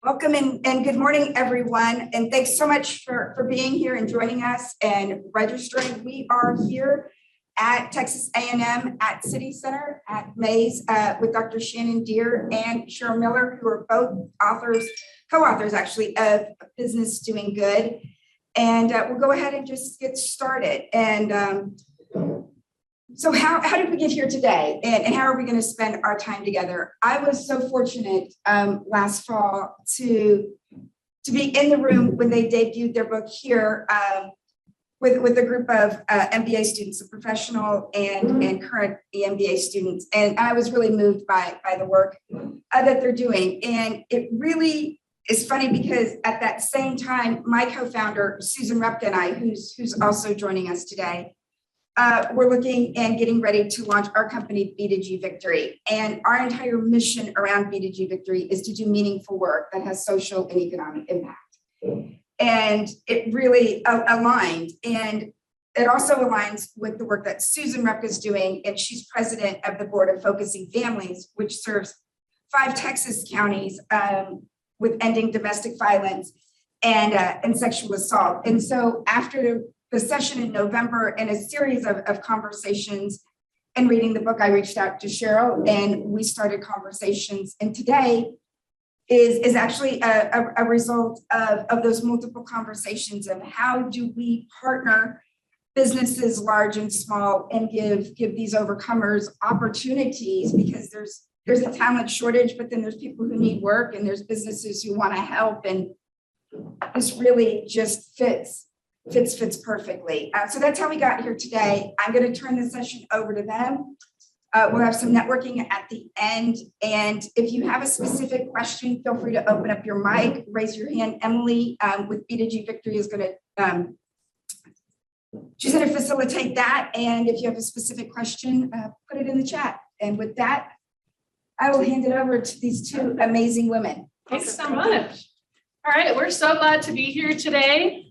Welcome and good morning, everyone. And thanks so much for being here and joining us and registering. We are here at Texas A&M at City Center at Mays with Dr. Shannon Deer and Cheryl Miller, who are both co-authors actually, of Business Doing Good. And we'll go ahead and just get started. And so how did we get here today? And how are we going to spend our time together? I was so fortunate last fall to be in the room when they debuted their book here with a group of MBA students, professional and current MBA students. And I was really moved by the work that they're doing. And it really is funny because at that same time, my co-founder, Susan Repka, and I, who's also joining us today, we're looking and getting ready to launch our company, B2G Victory. And our entire mission around B2G Victory is to do meaningful work that has social and economic impact. And it really aligned. And it also aligns with the work that Susan Repka is doing. And she's president of the board of Focusing Families, which serves 5 Texas counties with ending domestic violence and sexual assault. And so after the session in November and a series of conversations and reading the book, I reached out to Cheryl and we started conversations. And today is actually a result of those multiple conversations of how do we partner businesses large and small and give these overcomers opportunities, because there's a talent shortage, but then there's people who need work and there's businesses who want to help. And this really just fits perfectly. So that's how we got here today. I'm going to turn the session over to them. We'll have some networking at the end. And if you have a specific question, feel free to open up your mic, raise your hand. Emily with B2G Victory is going to, she's going to facilitate that. And if you have a specific question, put it in the chat. And with that, I will hand it over to these 2 amazing women. Thanks so much. All right, we're so glad to be here today.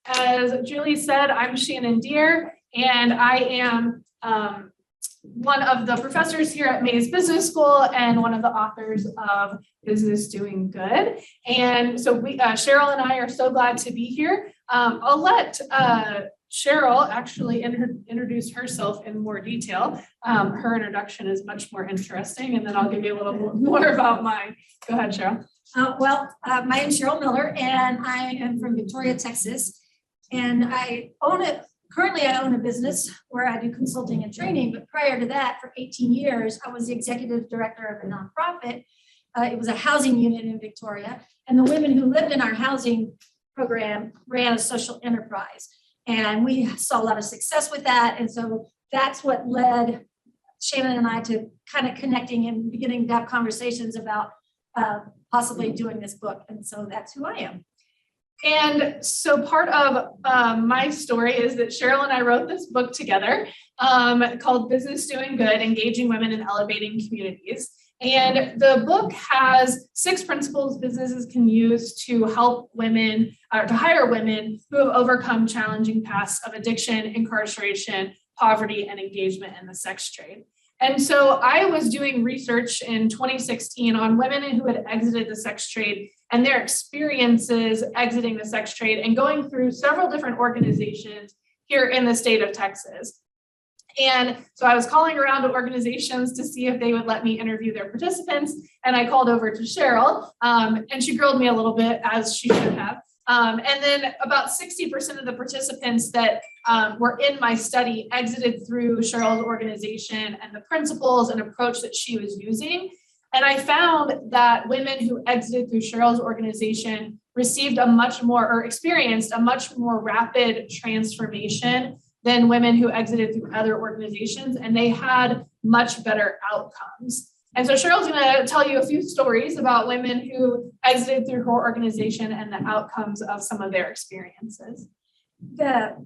As Julie said, I'm Shannon Deer, and I am one of the professors here at Mays Business School and one of the authors of Business Doing Good. And so Cheryl and I are so glad to be here. I'll let Cheryl actually introduce herself in more detail. Her introduction is much more interesting, and then I'll give you a little more about mine. Go ahead, Cheryl. My name is Cheryl Miller, and I am from Victoria, Texas. And currently I own a business where I do consulting and training, but prior to that, for 18 years, I was the executive director of a nonprofit. It was a housing unit in Victoria, and the women who lived in our housing program ran a social enterprise. And we saw a lot of success with that. And so that's what led Shannon and I to kind of connecting and beginning to have conversations about possibly doing this book. And so that's who I am. And so part of my story is that Cheryl and I wrote this book together called Business Doing Good, Engaging Women in Elevating Communities. And the book has 6 principles businesses can use to help women, or to hire women who have overcome challenging paths of addiction, incarceration, poverty, and engagement in the sex trade. And so I was doing research in 2016 on women who had exited the sex trade and their experiences exiting the sex trade and going through several different organizations here in the state of Texas. And so I was calling around to organizations to see if they would let me interview their participants. And I called over to Cheryl and she grilled me a little bit, as she should have. And then about 60% of the participants that were in my study exited through Cheryl's organization and the principles and approach that she was using. And I found that women who exited through Cheryl's organization received experienced a much more rapid transformation than women who exited through other organizations, and they had much better outcomes. And so Cheryl's going to tell you a few stories about women who exited through her organization and the outcomes of some of their experiences. There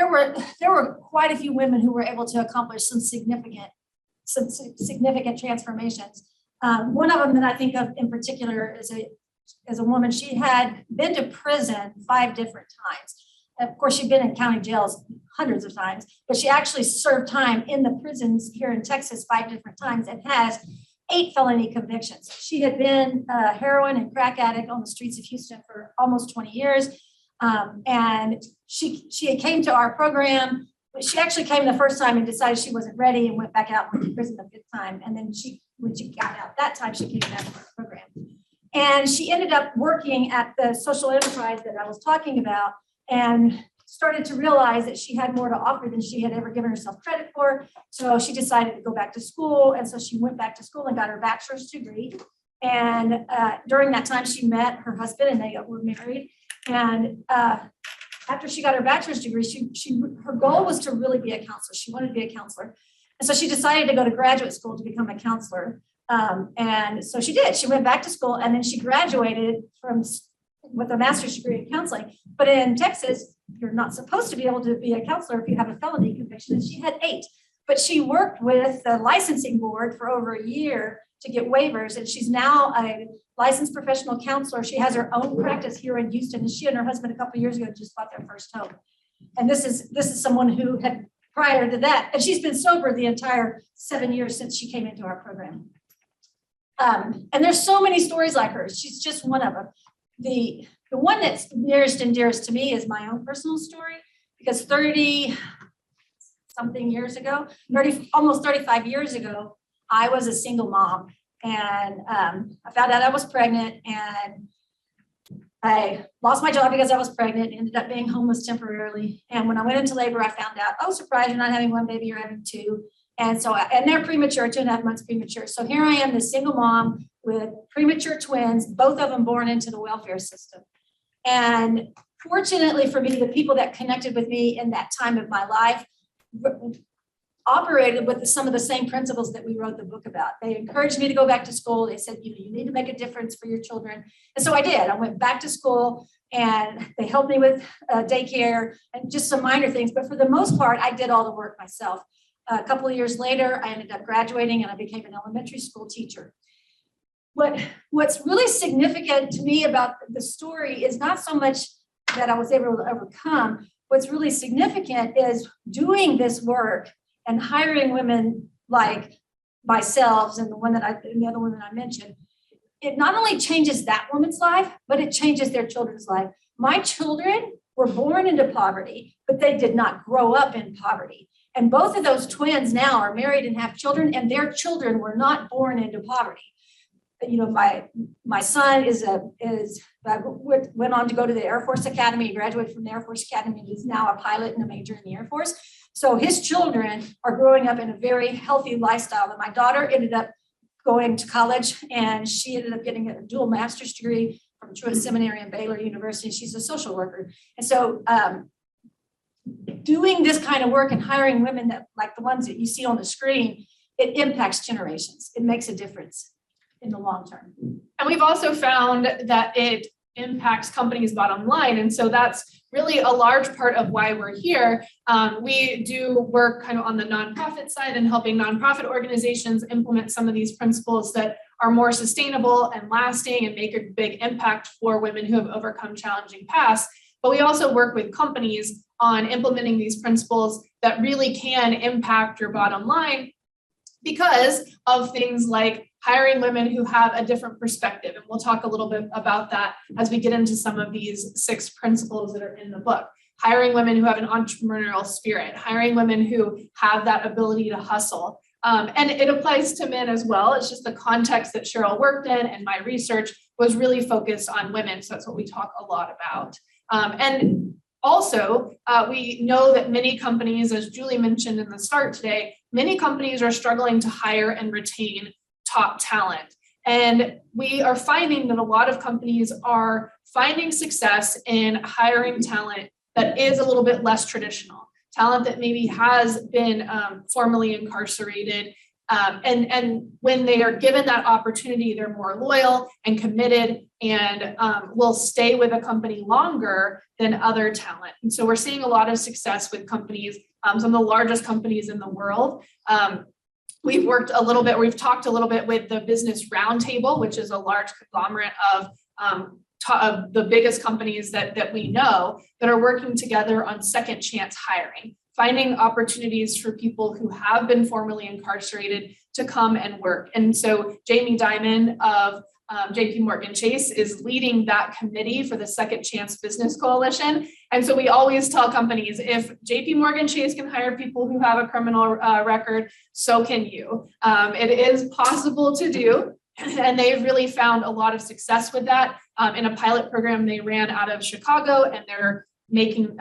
were quite a few women who were able to accomplish some significant transformations. One of them that I think of in particular is a woman. She had been to prison 5 different times. Of course, she'd been in county jails hundreds of times, but she actually served time in the prisons here in Texas 5 different times and has 8 felony convictions. She had been a heroin and crack addict on the streets of Houston for almost 20 years. And she came to our program. She actually came the first time and decided she wasn't ready and went back out and went to prison the 5th time. And then when she got out that time, she came back to our program. And she ended up working at the social enterprise that I was talking about and started to realize that she had more to offer than she had ever given herself credit for. So she decided to go back to school. And so she went back to school and got her bachelor's degree. And during that time, she met her husband and they were married. And after she got her bachelor's degree, her goal was to really be a counselor. She wanted to be a counselor. And so she decided to go to graduate school to become a counselor. And so she did. She went back to school and then she graduated with a master's degree in counseling. But in Texas, you're not supposed to be able to be a counselor if you have a felony conviction. And she had 8. But she worked with the licensing board for over a year to get waivers. And she's now a licensed professional counselor. She has her own practice here in Houston. And she and her husband a couple of years ago just bought their first home. And this is someone who had prior to that, and she's been sober the entire 7 years since she came into our program. And there's so many stories like hers. She's just one of them. The one that's nearest and dearest to me is my own personal story, because 30 something years ago, almost 35 years ago, I was a single mom. And I found out I was pregnant and I lost my job because I was pregnant, ended up being homeless temporarily. And when I went into labor, I found out, oh, surprise, you're not having 1 baby, you're having 2. And so, and they're premature, 2.5 months premature. So here I am, this single mom with premature twins, both of them born into the welfare system. And fortunately for me, the people that connected with me in that time of my life operated with some of the same principles that we wrote the book about. They encouraged me to go back to school. They said, you need to make a difference for your children. And so I did. I went back to school and they helped me with daycare and just some minor things. But for the most part, I did all the work myself. A couple of years later, I ended up graduating and I became an elementary school teacher. What's really significant to me about the story is not so much that I was able to overcome. What's really significant is doing this work and hiring women like myself and the other women I mentioned. It not only changes that woman's life, but it changes their children's life. My children were born into poverty, but they did not grow up in poverty. And both of those twins now are married and have children, and their children were not born into poverty. You know, my son went on to go to the Air Force Academy, he graduated from the Air Force Academy, and he's now a pilot and a major in the Air Force. So his children are growing up in a very healthy lifestyle. And my daughter ended up going to college and she ended up getting a dual master's degree from Truett Seminary and Baylor University. She's a social worker. And so doing this kind of work and hiring women that like the ones that you see on the screen, it impacts generations. It makes a difference in the long term. And we've also found that it impacts companies' bottom line. And so that's really a large part of why we're here. We do work kind of on the nonprofit side and helping nonprofit organizations implement some of these principles that are more sustainable and lasting and make a big impact for women who have overcome challenging pasts. But we also work with companies on implementing these principles that really can impact your bottom line because of things like hiring women who have a different perspective. And we'll talk a little bit about that as we get into some of these 6 principles that are in the book. Hiring women who have an entrepreneurial spirit, hiring women who have that ability to hustle. And it applies to men as well. It's just the context that Cheryl worked in and my research was really focused on women. So that's what we talk a lot about. And also, we know that many companies, as Julie mentioned in the start today, many companies are struggling to hire and retain top talent. And we are finding that a lot of companies are finding success in hiring talent that is a little bit less traditional, talent that maybe has been formerly incarcerated. And when they are given that opportunity, they're more loyal and committed and will stay with a company longer than other talent. And so we're seeing a lot of success with companies, some of the largest companies in the world. We've talked a little bit with the Business Roundtable, which is a large conglomerate of the biggest companies that we know that are working together on second chance hiring. finding opportunities for people who have been formerly incarcerated to come and work. And so Jamie Dimon of JP Morgan Chase is leading that committee for the Second Chance Business Coalition. And so we always tell companies, if JP Morgan Chase can hire people who have a criminal record, so can you. It is possible to do. And they've really found a lot of success with that in a pilot program they ran out of Chicago, and they're making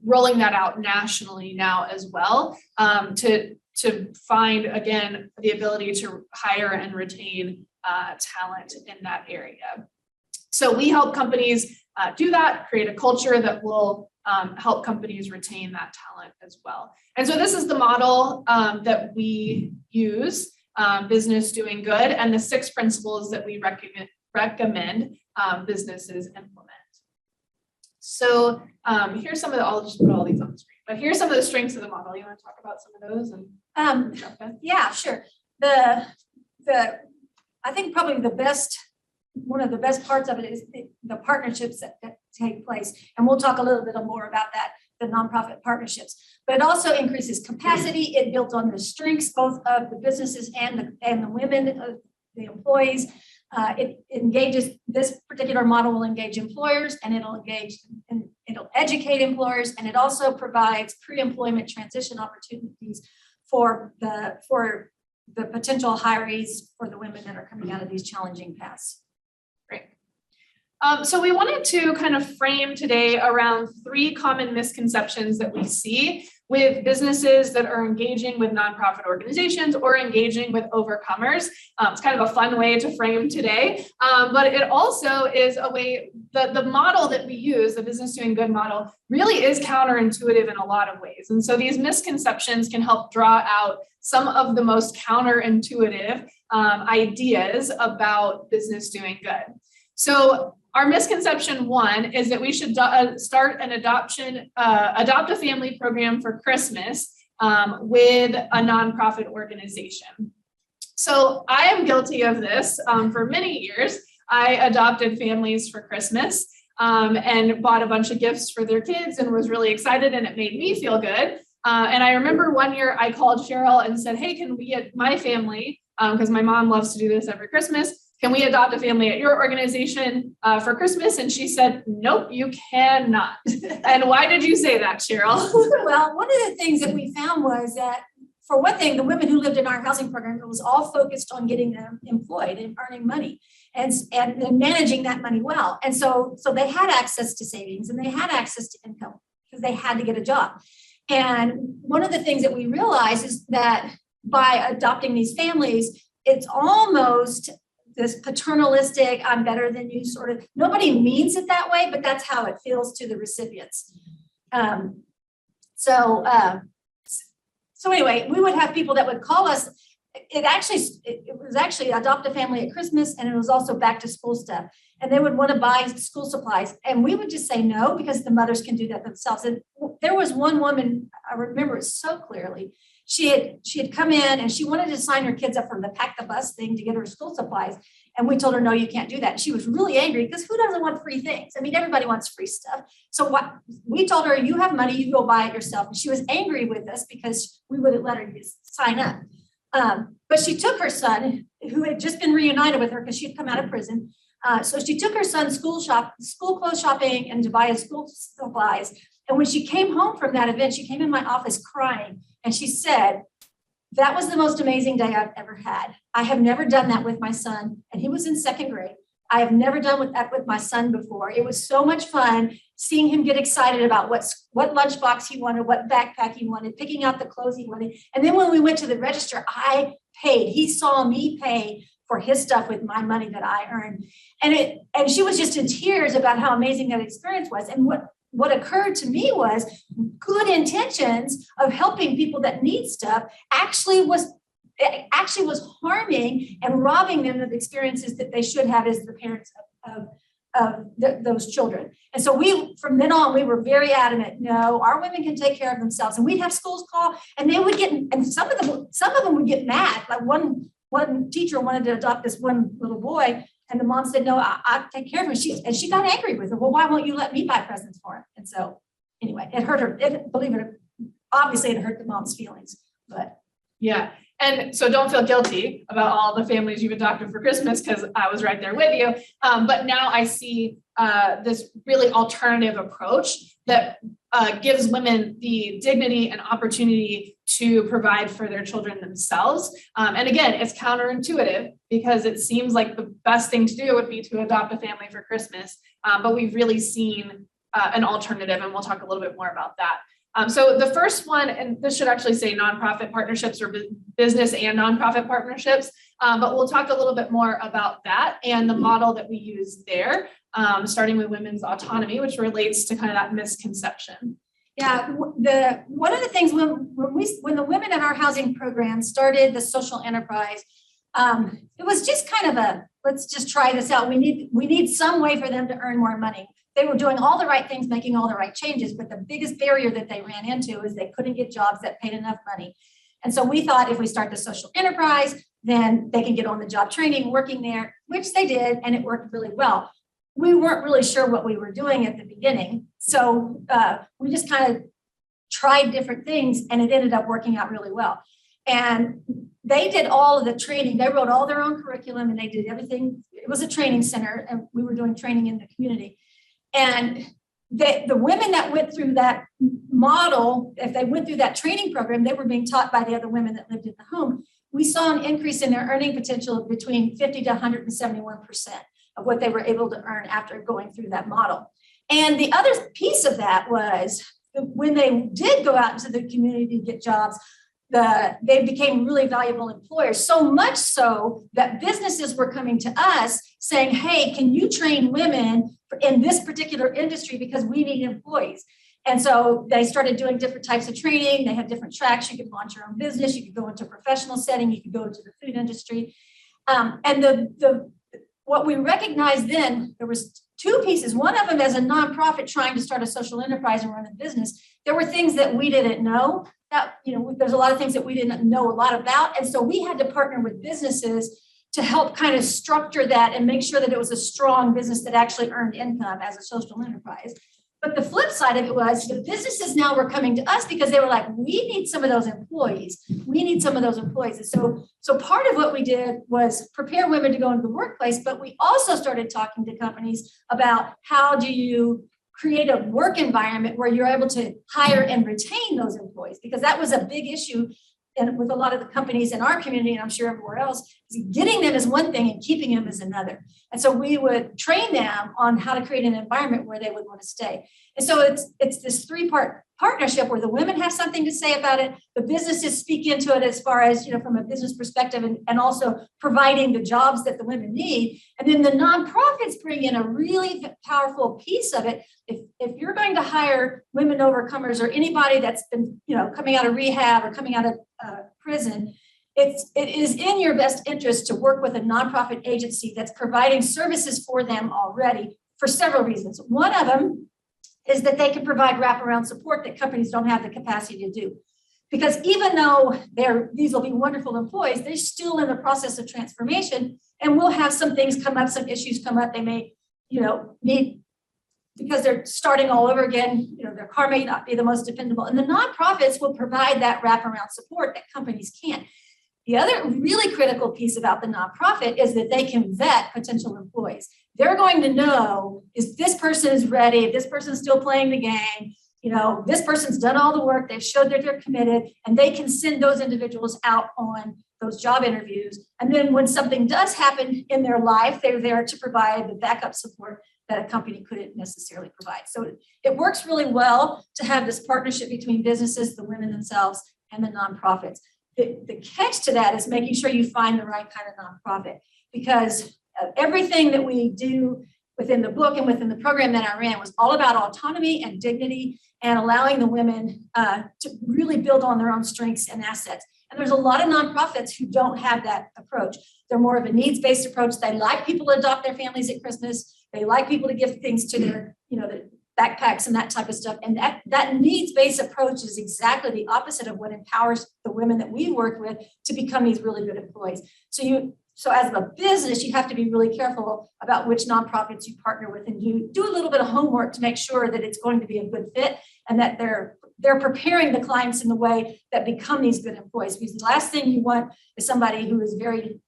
rolling that out nationally now as well, to find, again, the ability to hire and retain talent in that area. So we help companies do that, create a culture that will help companies retain that talent as well. And so this is the model that we use, business doing good, and the 6 principles that we recommend businesses implement. So here's some of the, I'll just put all these on the screen, but here's some of the strengths of the model. You want to talk about some of those? And yeah, sure. I think probably one of the best parts of it is the partnerships that take place. And we'll talk a little bit more about that, the nonprofit partnerships. But it also increases capacity. It builds on the strengths both of the businesses and the women, the employees. It engages, this particular model will engage employers, and it'll educate employers, and it also provides pre-employment transition opportunities for the potential hirees, for the women that are coming out of these challenging paths. Great. So we wanted to kind of frame today around 3 common misconceptions that we see with businesses that are engaging with nonprofit organizations or engaging with overcomers. It's kind of a fun way to frame today, but it also is a way, the model that we use, the business doing good model, really is counterintuitive in a lot of ways. And so these misconceptions can help draw out some of the most counterintuitive ideas about business doing good. So our misconception 1 is that we should start an adopt a family program for Christmas with a nonprofit organization. So I am guilty of this for many years. I adopted families for Christmas and bought a bunch of gifts for their kids and was really excited, and it made me feel good. And I remember one year I called Cheryl and said, hey, can we, my family, because my mom loves to do this every Christmas, can we adopt a family at your organization for Christmas? And she said, nope, you cannot. And why did you say that, Cheryl? Well, one of the things that we found was that, for one thing, the women who lived in our housing program, it was all focused on getting them employed and earning money and managing that money well. And so they had access to savings, and they had access to income because they had to get a job. And one of the things that we realized is that by adopting these families, it's almost this paternalistic, I'm better than you sort of, nobody means it that way, but that's how it feels to the recipients. So anyway, we would have people that would call us. It was actually adopt a family at Christmas, and it was also back to school stuff. And they would want to buy school supplies, and we would just say no, because the mothers can do that themselves. And there was one woman, I remember it so clearly. She had come in and she wanted to sign her kids up for the pack the bus thing to get her school supplies. And we told her, no, you can't do that. And she was really angry, because who doesn't want free things? I mean, everybody wants free stuff. So what we told her, you have money, you go buy it yourself. And she was angry with us because we wouldn't let her sign up. But she took her son, who had just been reunited with her because she had come out of prison. So she took her son school clothes shopping and to buy his school supplies. And when she came home from that event, she came in my office crying. And she said, that was the most amazing day I've ever had. I have never done that with my son. And he was in 2nd grade. I have never done that with my son before. It was so much fun seeing him get excited about what lunchbox he wanted, what backpack he wanted, picking out the clothes he wanted. And then when we went to the register, I paid. He saw me pay for his stuff with my money that I earned. And she was just in tears about how amazing that experience was. And what occurred to me was good intentions of helping people that need stuff actually was harming and robbing them of experiences that they should have as the parents of those children. And so from then on, we were very adamant, no, our women can take care of themselves. And we'd have schools call, and they would and some of them would get mad. Like one teacher wanted to adopt this one little boy, and the mom said, no, I'll take care of him. And she got angry with her. Well, why won't you let me buy presents for him? And so anyway, it hurt her. Believe it, obviously it hurt the mom's feelings, but. Yeah. And so don't feel guilty about all the families you've adopted for Christmas, because I was right there with you. But now I see this really alternative approach that gives women the dignity and opportunity to provide for their children themselves. And again, it's counterintuitive because it seems like the best thing to do would be to adopt a family for Christmas. But we've really seen an alternative, and we'll talk a little bit more about that. So the first one, and this should actually say nonprofit partnerships or business and nonprofit partnerships, but we'll talk a little bit more about that and the model that we use there, starting with women's autonomy, which relates to kind of that misconception. Yeah, one of the things when the women in our housing program started the social enterprise, it was just kind of let's just try this out. We need some way for them to earn more money. They were doing all the right things, making all the right changes, but the biggest barrier that they ran into is they couldn't get jobs that paid enough money. And so we thought if we start the social enterprise, then they can get on the job training, working there, which they did, and it worked really well. We weren't really sure what we were doing at the beginning. So we just kind of tried different things, and it ended up working out really well. And they did all of the training. They wrote all their own curriculum, and they did everything. It was a training center, and we were doing training in the community. And the women that went through that model, if they went through that training program, they were being taught by the other women that lived in the home. We saw an increase in their earning potential between 50 to 171% of what they were able to earn after going through that model. And the other piece of that was when they did go out into the community to get jobs, they became really valuable employers, so much so that businesses were coming to us saying, hey, can you train women in this particular industry because we need employees? And so they started doing different types of training. They had different tracks. You could launch your own business. You could go into a professional setting. You could go into the food industry. And what we recognized then, there was two pieces. One of them as a nonprofit trying to start a social enterprise and run a business. There were things that we didn't know. That, there's a lot of things that we didn't know a lot about. And so we had to partner with businesses to help kind of structure that and make sure that it was a strong business that actually earned income as a social enterprise. But the flip side of it was the businesses now were coming to us because they were like, we need some of those employees. We need some of those employees. And so part of what we did was prepare women to go into the workplace, but we also started talking to companies about how do you create a work environment where you're able to hire and retain those employees, because that was a big issue and with a lot of the companies in our community, and I'm sure everywhere else, getting them is one thing and keeping them is another. And so we would train them on how to create an environment where they would want to stay. And so it's this three-part partnership where the women have something to say about it, the businesses speak into it as far as, from a business perspective and also providing the jobs that the women need. And then the nonprofits bring in a really powerful piece of it. If you're going to hire women overcomers or anybody that's been, coming out of rehab or coming out of prison, it is in your best interest to work with a nonprofit agency that's providing services for them already for several reasons. One of them is that they can provide wraparound support that companies don't have the capacity to do. Because even though these will be wonderful employees, they're still in the process of transformation, and we'll have some things come up, some issues come up. They may, need, because they're starting all over again, their car may not be the most dependable. And the nonprofits will provide that wraparound support that companies can't. The other really critical piece about the nonprofit is that they can vet potential employees. They're going to know, is this person is ready, if this person's still playing the game, this person's done all the work, they've showed that they're committed, and they can send those individuals out on those job interviews. And then when something does happen in their life, they're there to provide the backup support that a company couldn't necessarily provide. So it works really well to have this partnership between businesses, the women themselves, and the nonprofits. The catch to that is making sure you find the right kind of nonprofit, because everything that we do within the book and within the program that I ran was all about autonomy and dignity and allowing the women to really build on their own strengths and assets. And there's a lot of nonprofits who don't have that approach. They're more of a needs-based approach. They like people to adopt their families at Christmas. They like people to give things to their, the backpacks and that type of stuff. And that needs-based approach is exactly the opposite of what empowers the women that we work with to become these really good employees. So as a business, you have to be really careful about which nonprofits you partner with, and you do a little bit of homework to make sure that it's going to be a good fit and that they're they're preparing the clients in the way that become these good employees. Because the last thing you want is somebody who is very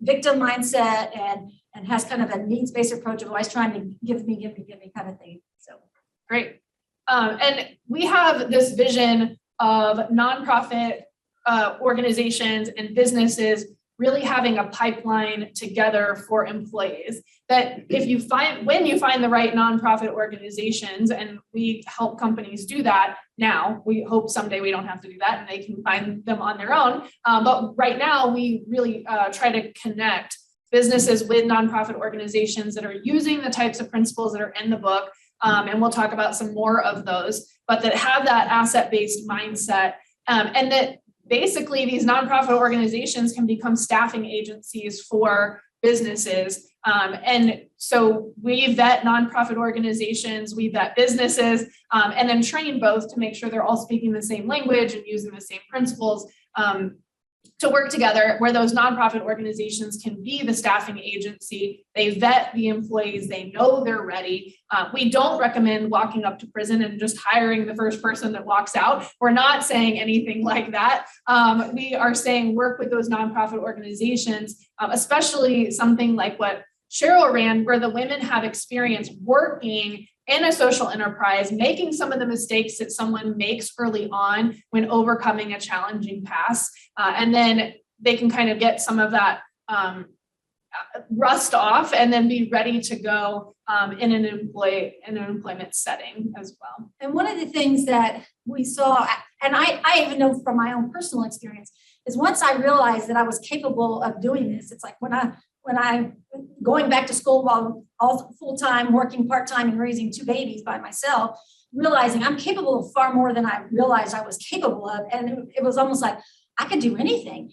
victim mindset and has kind of a needs-based approach of always trying to give me kind of thing. So great. And we have this vision of nonprofit organizations and businesses really having a pipeline together for employees, that when you find the right nonprofit organizations, and we help companies do that now, we hope someday we don't have to do that and they can find them on their own. But right now we really try to connect businesses with nonprofit organizations that are using the types of principles that are in the book. And we'll talk about some more of those, but that have that asset-based mindset, and that basically these nonprofit organizations can become staffing agencies for businesses. And so we vet nonprofit organizations, we vet businesses, and then train both to make sure they're all speaking the same language and using the same principles to work together, where those nonprofit organizations can be the staffing agency. They vet the employees, they know they're ready. We don't recommend walking up to prison and just hiring the first person that walks out. We're not saying anything like that. We are saying work with those nonprofit organizations, especially something like what Cheryl ran, where the women have experience working in a social enterprise, making some of the mistakes that someone makes early on when overcoming a challenging past. And then they can kind of get some of that rust off and then be ready to go in an employment setting as well. And one of the things that we saw, and I even know from my own personal experience, is once I realized that I was capable of doing this, it's like when I going back to school while all full-time, working part-time and raising 2 babies by myself, realizing I'm capable of far more than I realized I was capable of. And it was almost like I could do anything.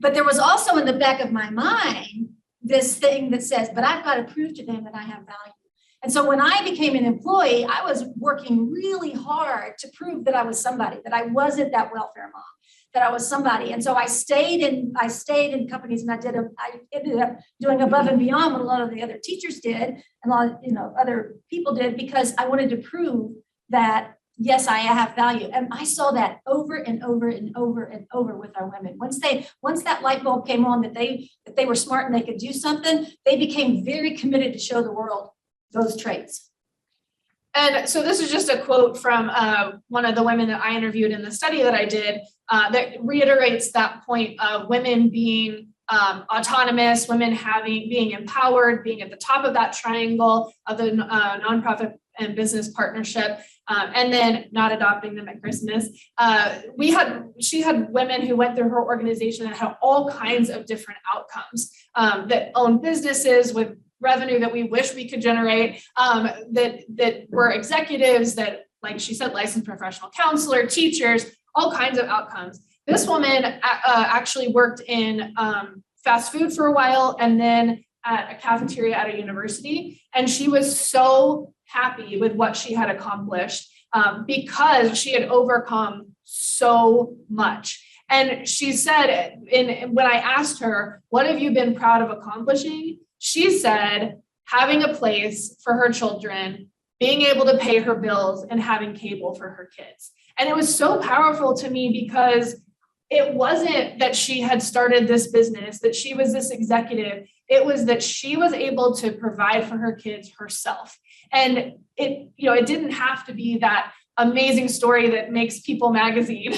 But there was also in the back of my mind this thing that says, but I've got to prove to them that I have value. And so when I became an employee, I was working really hard to prove that I was somebody, that I wasn't that welfare mom, that I was somebody. And so I stayed in companies, and I ended up doing above and beyond what a lot of the other teachers did and a lot of other people did, because I wanted to prove that yes, I have value. And I saw that over and over and over and over with our women. Once that light bulb came on that they were smart and they could do something, they became very committed to show the world those traits. And so this is just a quote from one of the women that I interviewed in the study that I did that reiterates that point of women being autonomous, women being empowered, being at the top of that triangle of the nonprofit and business partnership, and then not adopting them at Christmas. She had women who went through her organization that had all kinds of different outcomes, that own businesses with revenue that we wish we could generate, that were executives, that, like she said, licensed professional counselor, teachers, all kinds of outcomes. This woman actually worked in fast food for a while, and then at a cafeteria at a university. And she was so happy with what she had accomplished because she had overcome so much. And she said, when I asked her, what have you been proud of accomplishing? She said, having a place for her children, being able to pay her bills, and having cable for her kids. And it was so powerful to me because it wasn't that she had started this business, that she was this executive. It was that she was able to provide for her kids herself. And it didn't have to be that amazing story that makes People magazine,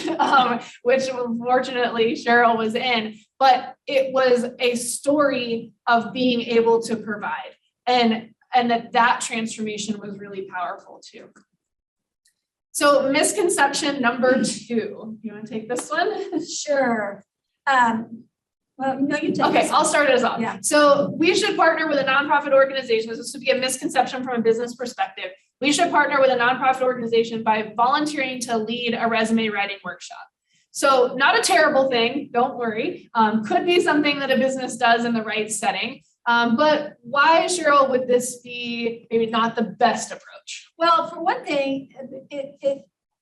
which unfortunately Cheryl was in, but it was a story of being able to provide, and that transformation was really powerful too. So misconception number 2, you want to take this one? Sure. Well, no, you take Okay, this. I'll start us off. Yeah. So we should partner with a nonprofit organization. This would be a misconception from a business perspective. We should partner with a nonprofit organization by volunteering to lead a resume writing workshop. So not a terrible thing, don't worry. Could be something that a business does in the right setting. But why, Cheryl, would this be maybe not the best approach? Well, for one thing,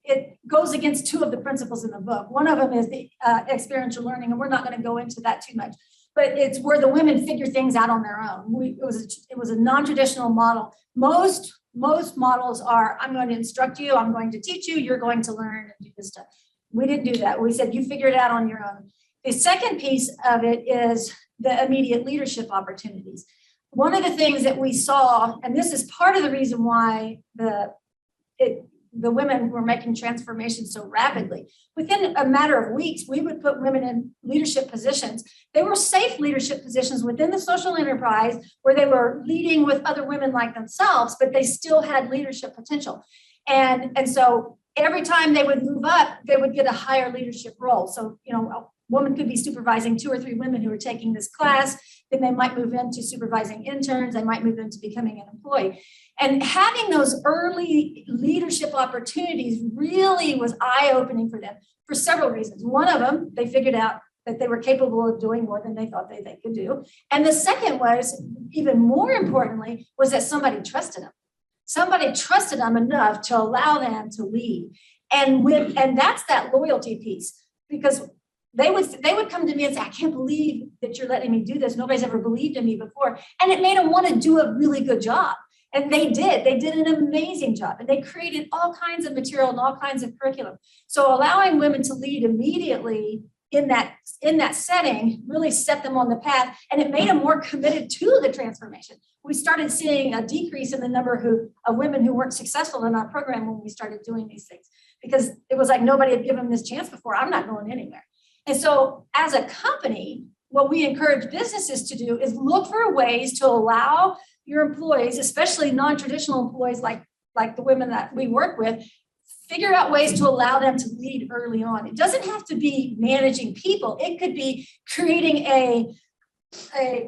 it goes against 2 of the principles in the book. One of them is the experiential learning, and we're not going to go into that too much. But it's where the women figure things out on their own. It was a non-traditional model. Most most models are, I'm going to instruct you, I'm going to teach you, you're going to learn and do this stuff. We didn't do that. We said, you figure it out on your own. The second piece of it is the immediate leadership opportunities. One of the things that we saw, and this is part of the reason why the women were making transformation so rapidly. Within a matter of weeks, we would put women in leadership positions. They were safe leadership positions within the social enterprise where they were leading with other women like themselves, but they still had leadership potential. And so every time they would move up, they would get a higher leadership role. So, a woman could be supervising 2 or 3 women who are taking this class. Then they might move into supervising interns. They might move into becoming an employee. And having those early leadership opportunities really was eye-opening for them for several reasons. One of them, they figured out that they were capable of doing more than they thought they could do. And the second was, even more importantly, was that somebody trusted them. Somebody trusted them enough to allow them to lead. And that's that loyalty piece, because they would come to me and say, I can't believe that you're letting me do this. Nobody's ever believed in me before. And it made them want to do a really good job. And they did an amazing job, and they created all kinds of material and all kinds of curriculum. So allowing women to lead immediately in that setting really set them on the path, and it made them more committed to the transformation. We started seeing a decrease in the number of women who weren't successful in our program when we started doing these things, because it was like nobody had given them this chance before. I'm not going anywhere. And so as a company, what we encourage businesses to do is look for ways to allow your employees, especially non-traditional employees like the women that we work with, figure out ways to allow them to lead early on. It doesn't have to be managing people. It could be creating a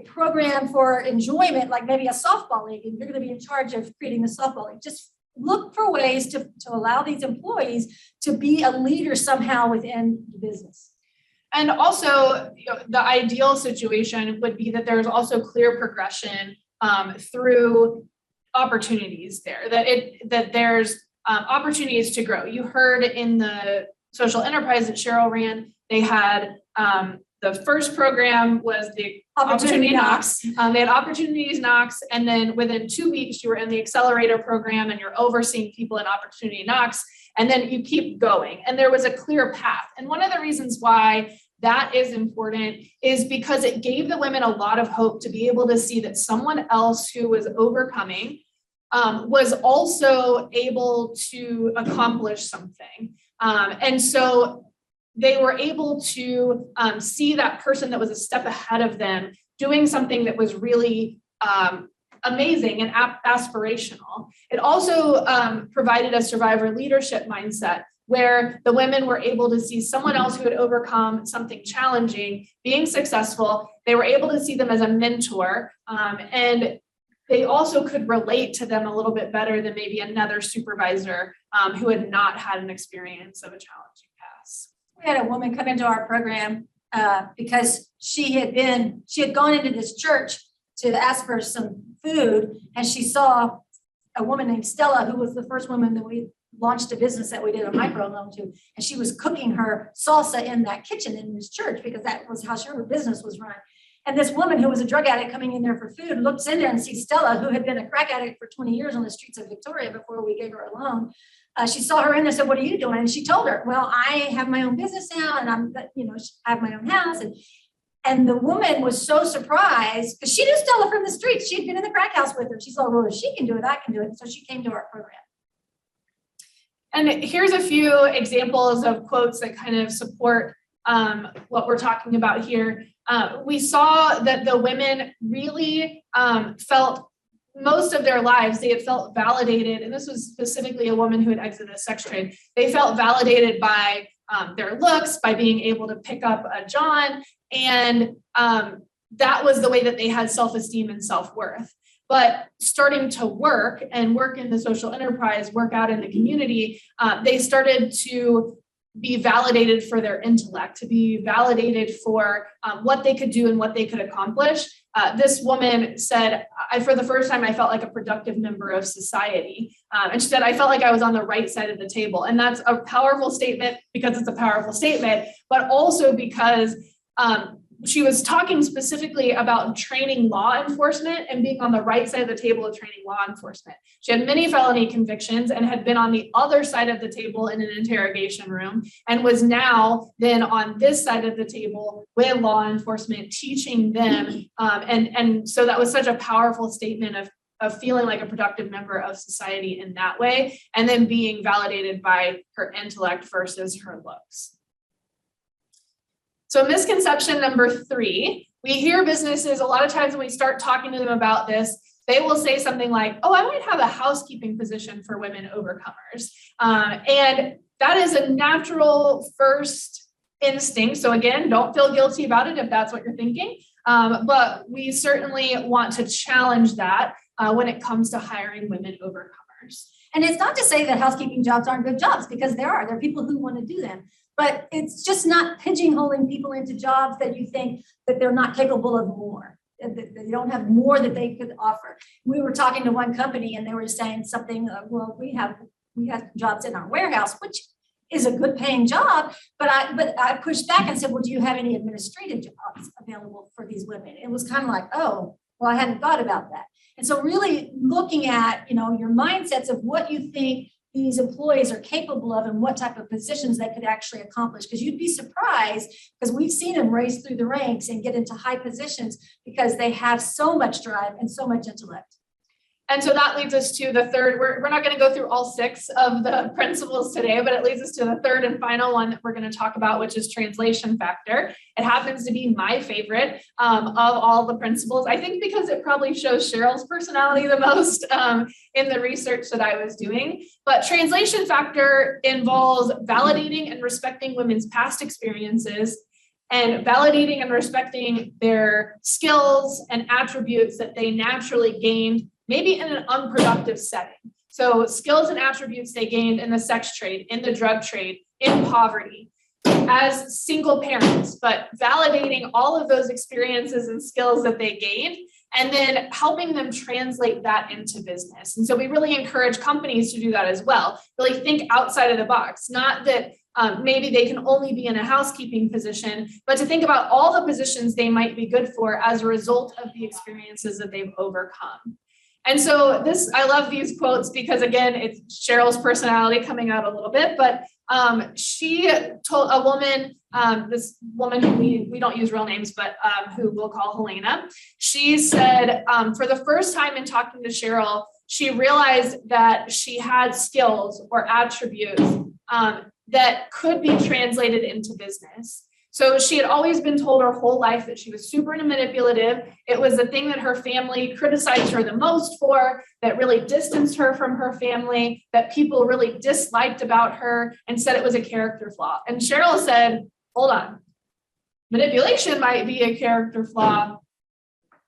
program for enjoyment, like maybe a softball league, and you're going to be in charge of creating the softball league. Just look for ways to allow these employees to be a leader somehow within the business. And also, the ideal situation would be that there's also clear progression through opportunities there, that there's opportunities to grow. You heard in the social enterprise that Cheryl ran, they had the first program was the Opportunity Knocks. They had Opportunities Knocks, and then within 2 weeks, you were in the Accelerator program and you're overseeing people in Opportunity Knocks, and then you keep going. And there was a clear path. And one of the reasons why that is important is because it gave the women a lot of hope to be able to see that someone else who was overcoming was also able to accomplish something. And so they were able to see that person that was a step ahead of them doing something that was really amazing and aspirational. It also provided a survivor leadership mindset, where the women were able to see someone else who had overcome something challenging, being successful. They were able to see them as a mentor, and they also could relate to them a little bit better than maybe another supervisor who had not had an experience of a challenging past. We had a woman come into our program because she had gone into this church to ask for some food, and she saw a woman named Stella, who was the first woman that we launched a business that we did a micro loan to, and she was cooking her salsa in that kitchen in this church because that was how her business was run. And this woman who was a drug addict coming in there for food looks in there and sees Stella, who had been a crack addict for 20 years on the streets of Victoria before we gave her a loan. She saw her in there and said, "What are you doing?" And she told her, "Well, I have my own business now, and I have my own house." And the woman was so surprised because she knew Stella from the streets. She'd been in the crack house with her. She said, "Well, if she can do it, I can do it." And so she came to our program. And here's a few examples of quotes that kind of support what we're talking about here. We saw that the women really felt most of their lives, they had felt validated, and this was specifically a woman who had exited the sex trade. They felt validated by their looks, by being able to pick up a John, and that was the way that they had self-esteem and self-worth. But starting to work in the social enterprise, work out in the community, they started to be validated for their intellect, to be validated for what they could do and what they could accomplish. This woman said, for the first time, I felt like a productive member of society. And she said, I felt like I was on the right side of the table. And that's a powerful statement because it's a powerful statement, but also because she was talking specifically about training law enforcement and being on the right side of the table of training law enforcement. She had many felony convictions and had been on the other side of the table in an interrogation room, and was now then on this side of the table with law enforcement, teaching them. And so that was such a powerful statement of feeling like a productive member of society in that way, and then being validated by her intellect versus her looks. So misconception number 3, we hear businesses a lot of times when we start talking to them about this, they will say something like, oh, I might have a housekeeping position for women overcomers. And that is a natural first instinct. So again, don't feel guilty about it if that's what you're thinking. But we certainly want to challenge that when it comes to hiring women overcomers. And it's not to say that housekeeping jobs aren't good jobs, because there are people who want to do them. But it's just not pigeonholing people into jobs that you think that they're not capable of more, that they don't have more that they could offer. We were talking to one company and they were saying something, well, we have jobs in our warehouse, which is a good paying job, but I pushed back and said, well, do you have any administrative jobs available for these women? It was kind of like, oh, well, I hadn't thought about that. And so really looking at, your mindsets of what you think these employees are capable of and what type of positions they could actually accomplish. Because you'd be surprised, because we've seen them race through the ranks and get into high positions because they have so much drive and so much intellect. And so that leads us to the third, we're not going to go through all 6 of the principles today, but it leads us to the third and final one that we're going to talk about, which is translation factor. It happens to be my favorite of all the principles, I think, because it probably shows Cheryl's personality the most in the research that I was doing. But translation factor involves validating and respecting women's past experiences and validating and respecting their skills and attributes that they naturally gained, maybe in an unproductive setting. So skills and attributes they gained in the sex trade, in the drug trade, in poverty, as single parents, but validating all of those experiences and skills that they gained, and then helping them translate that into business. And so we really encourage companies to do that as well. Really think outside of the box, not that maybe they can only be in a housekeeping position, but to think about all the positions they might be good for as a result of the experiences that they've overcome. And so I love these quotes because, again, it's Cheryl's personality coming out a little bit, but she told a woman, this woman who we don't use real names, but who we'll call Helena, she said for the first time in talking to Cheryl, she realized that she had skills or attributes that could be translated into business. So she had always been told her whole life that she was super manipulative. It was the thing that her family criticized her the most for, that really distanced her from her family, that people really disliked about her and said it was a character flaw. And Cheryl said, hold on, manipulation might be a character flaw,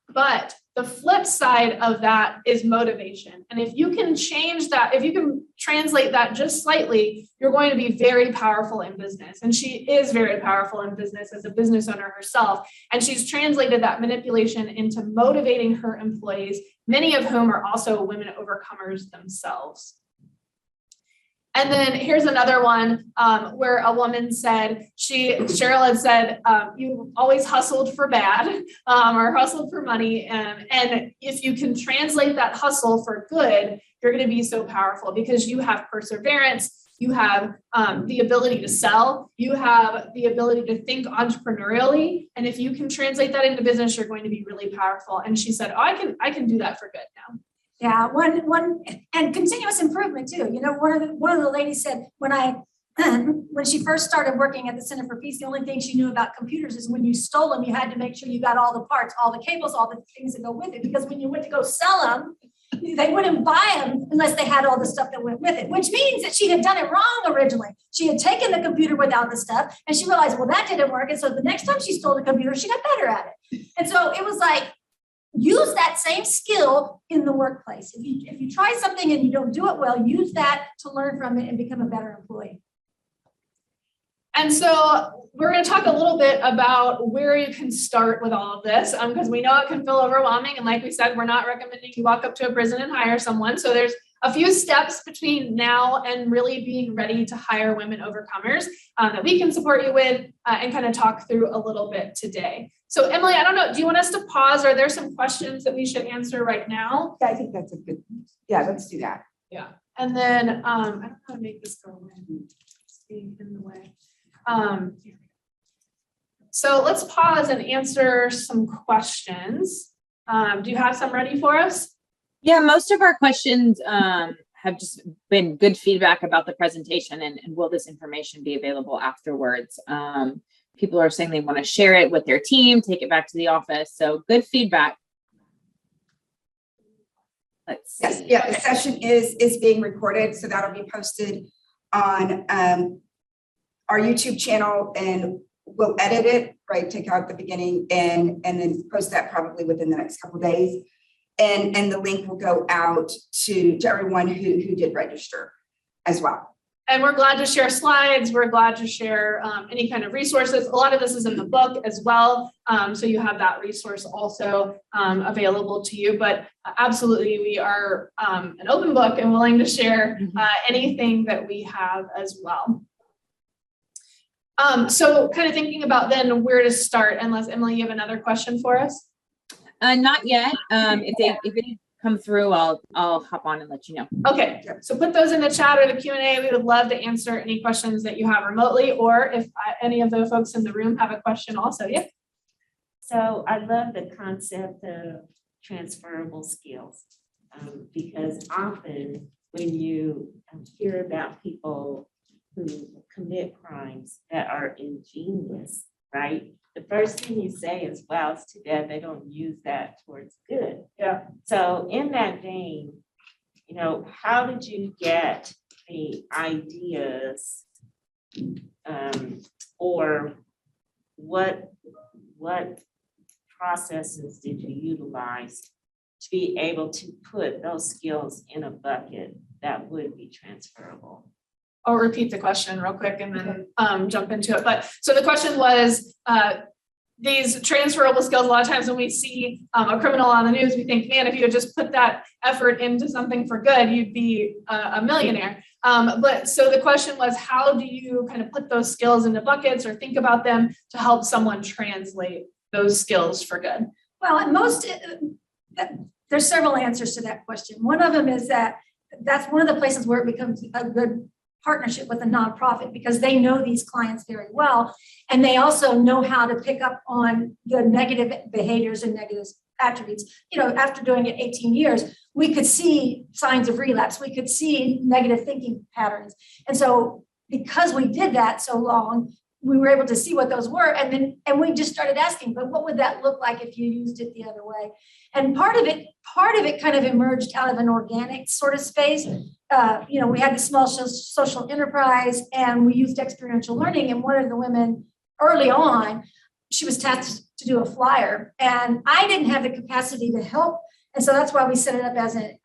but the flip side of that is motivation. And if you can change that, if you can translate that just slightly, you're going to be very powerful in business. And she is very powerful in business as a business owner herself. And she's translated that manipulation into motivating her employees, many of whom are also women overcomers themselves. And then here's another one where a woman said, Cheryl had said, you always hustled for bad or hustled for money. And if you can translate that hustle for good, you're going to be so powerful because you have perseverance, you have the ability to sell, you have the ability to think entrepreneurially. And if you can translate that into business, you're going to be really powerful. And she said, oh, I can do that for good now. Yeah, one and continuous improvement too. One of the ladies said when she first started working at the Center for Peace, the only thing she knew about computers is when you stole them, you had to make sure you got all the parts, all the cables, all the things that go with it. Because when you went to go sell them, they wouldn't buy them unless they had all the stuff that went with it, which means that she had done it wrong originally. She had taken the computer without the stuff and she realized, well, that didn't work. And so the next time she stole the computer, she got better at it. And so it was like, use that same skill in the workplace. If you try something and you don't do it well, use that to learn from it and become a better employee. And so we're going to talk a little bit about where you can start with all of this, because we know it can feel overwhelming. And like we said, we're not recommending you walk up to a prison and hire someone. So there's a few steps between now and really being ready to hire women overcomers that we can support you with and kind of talk through a little bit today. So Emily, I don't know, do you want us to pause? Are there some questions that we should answer right now? Yeah, I think that's a good, yeah, let's do that. Yeah. And then I don't know how to make this go away. It's being in the way. So let's pause and answer some questions. Do you have some ready for us? Yeah, most of our questions have just been good feedback about the presentation and will this information be available afterwards? People are saying they want to share it with their team, take it back to the office. So good feedback. Let's see. Yes, yeah, the session is being recorded, so that'll be posted on our YouTube channel, and we'll edit it, right? Take out the beginning and then post that probably within the next couple of days. And the link will go out to everyone who did register as well. And we're glad to share slides. We're glad to share any kind of resources. A lot of this is in the book as well. So you have that resource also available to you. But absolutely, we are an open book and willing to share anything that we have as well. So kind of thinking about then where to start, unless Emily, you have another question for us? Not yet. If it come through, I'll hop on and let you know. Okay, so put those in the chat or the Q&A. We would love to answer any questions that you have remotely, or if any of the folks in the room have a question also. Yeah. So I love the concept of transferable skills because often when you hear about people who commit crimes that are ingenious, right? The first thing you say is, wow, it's too bad they don't use that towards good. Yeah. So in that vein, you know, how did you get the ideas or what processes did you utilize to be able to put those skills in a bucket that would be transferable? I'll repeat the question real quick and then jump into it. But so the question was, these transferable skills, a lot of times when we see a criminal on the news, we think, man, if you had just put that effort into something for good, you'd be a millionaire. But so the question was, how do you kind of put those skills into buckets or think about them to help someone translate those skills for good? Well, there's several answers to that question. One of them is that's one of the places where it becomes a good partnership with a nonprofit because they know these clients very well. And they also know how to pick up on the negative behaviors and negative attributes. You know, after doing it 18 years, we could see signs of relapse. We could see negative thinking patterns. And so because we did that so long, we were able to see what those were. And we just started asking, but what would that look like if you used it the other way? And part of it kind of emerged out of an organic sort of space. You know, we had the small social enterprise and we used experiential learning. And one of the women early on, she was tasked to do a flyer and I didn't have the capacity to help. And so that's why we set it up as a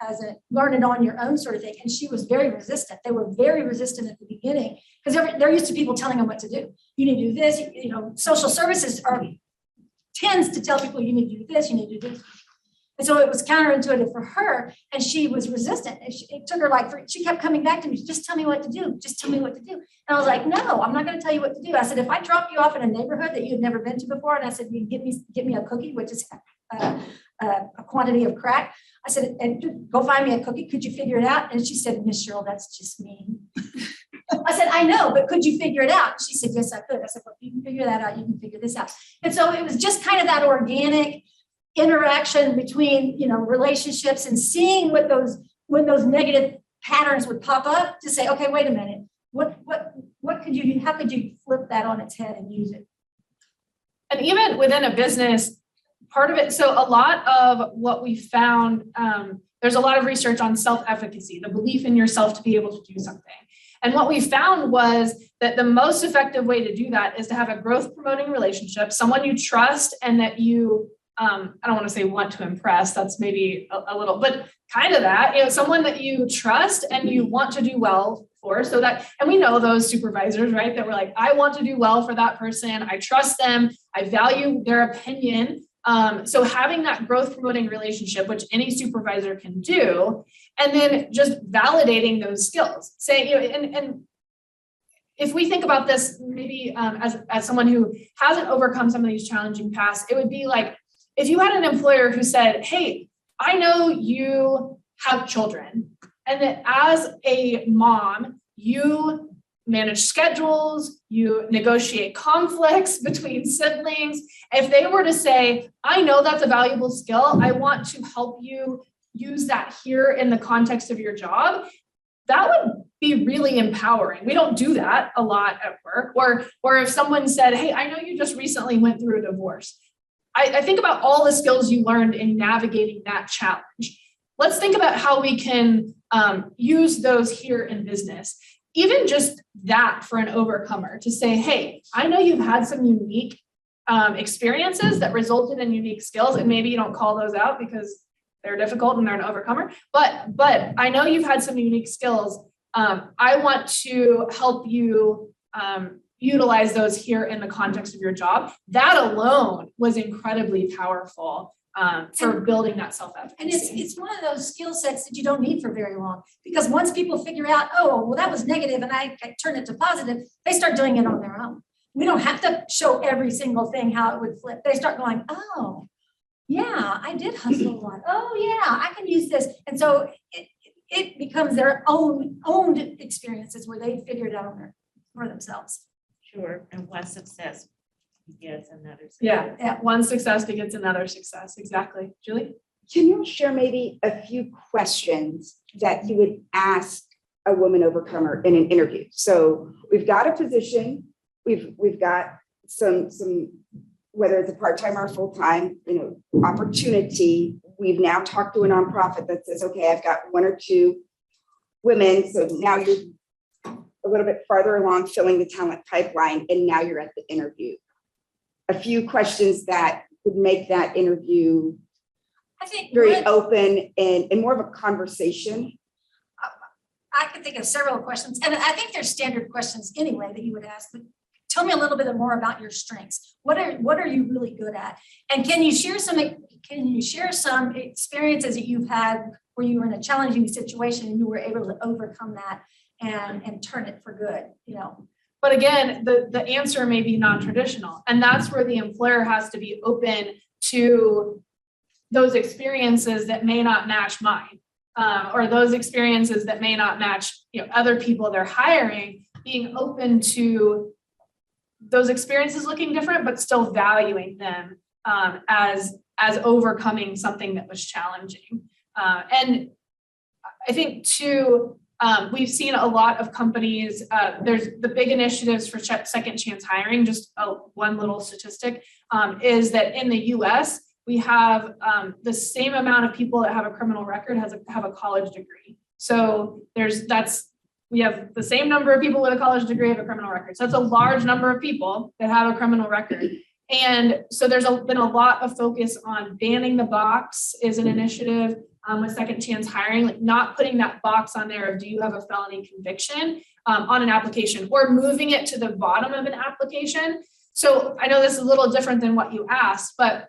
learn it on your own sort of thing. And she was very resistant. They were very resistant at the beginning because they're used to people telling them what to do. You need to do this, you know, social services tends to tell people you need to do this, you need to do this. And so it was counterintuitive for her and she was resistant. It took her she kept coming back to me, just tell me what to do, just tell me what to do. And I was like, no, I'm not going to tell you what to do. I said, if I drop you off in a neighborhood that you've never been to before, and I said, you get me a cookie, which is a quantity of crack. I said, and go find me a cookie. Could you figure it out? And she said, Miss Cheryl, that's just mean. I said, I know, but could you figure it out? She said, yes, I could. I said, well, if you can figure that out, you can figure this out. And so it was just kind of that organic interaction between, you know, relationships and seeing when those negative patterns would pop up to say, okay, wait a minute, how could you flip that on its head and use it? And even within a business, part of it, so a lot of what we found, there's a lot of research on self-efficacy, the belief in yourself to be able to do something. And what we found was that the most effective way to do that is to have a growth promoting relationship, someone you trust and that you, I don't want to say want to impress, that's maybe a little, but kind of that, you know, someone that you trust and you want to do well for, so that, and we know those supervisors, right, that we're like, I want to do well for that person. I trust them. I value their opinion. So having that growth promoting relationship, which any supervisor can do, and then just validating those skills, saying, you know, and if we think about this, maybe as someone who hasn't overcome some of these challenging paths, it would be like, if you had an employer who said, hey, I know you have children, and that as a mom, you manage schedules, you negotiate conflicts between siblings. If they were to say, I know that's a valuable skill, I want to help you use that here in the context of your job, that would be really empowering. We don't do that a lot at work. Or if someone said, hey, I know you just recently went through a divorce. I think about all the skills you learned in navigating that challenge. Let's think about how we can use those here in business. Even just that for an overcomer to say, hey, I know you've had some unique experiences that resulted in unique skills, and maybe you don't call those out because they're difficult and they're an overcomer, but I know you've had some unique skills. I want to help you utilize those here in the context of your job. That alone was incredibly powerful for building that self-efficacy. And it's one of those skill sets that you don't need for very long, because once people figure out, oh, well, that was negative and I turn it to positive, they start doing it on their own. We don't have to show every single thing how it would flip. They start going, oh, yeah, I did hustle a lot. Oh, yeah, I can use this. And so it becomes their owned experiences where they figure it out for themselves. Sure, and one success begets another success. Yeah, one success begets another success. Exactly. Julie? Can you share maybe a few questions that you would ask a woman overcomer in an interview? So we've got a position, we've got some whether it's a part-time or full-time, opportunity. We've now talked to a nonprofit that says, okay, I've got one or two women. So now you're a little bit farther along filling the talent pipeline, and now you're at the interview. A few questions that would make that interview, I think, very open and more of a conversation. I could think of several questions, and I think there's standard questions anyway that you would ask. But tell me a little bit more about your strengths. What are you really good at? And can you share some experiences that you've had where you were in a challenging situation and you were able to overcome that and turn it for good, But again, the answer may be non-traditional, and that's where the employer has to be open to those experiences that may not match mine, or those experiences that may not match other people they're hiring. Being open to those experiences looking different, but still valuing them as overcoming something that was challenging. And I think too, we've seen a lot of companies, there's the big initiatives for second chance hiring. Just one little statistic is that in the US, we have the same amount of people that have a criminal record have a college degree. So we have the same number of people with a college degree have a criminal record. So that's a large number of people that have a criminal record. And so there's been a lot of focus on banning the box is an initiative with second chance hiring, like not putting that box on there of do you have a felony conviction on an application, or moving it to the bottom of an application. So I know this is a little different than what you asked, but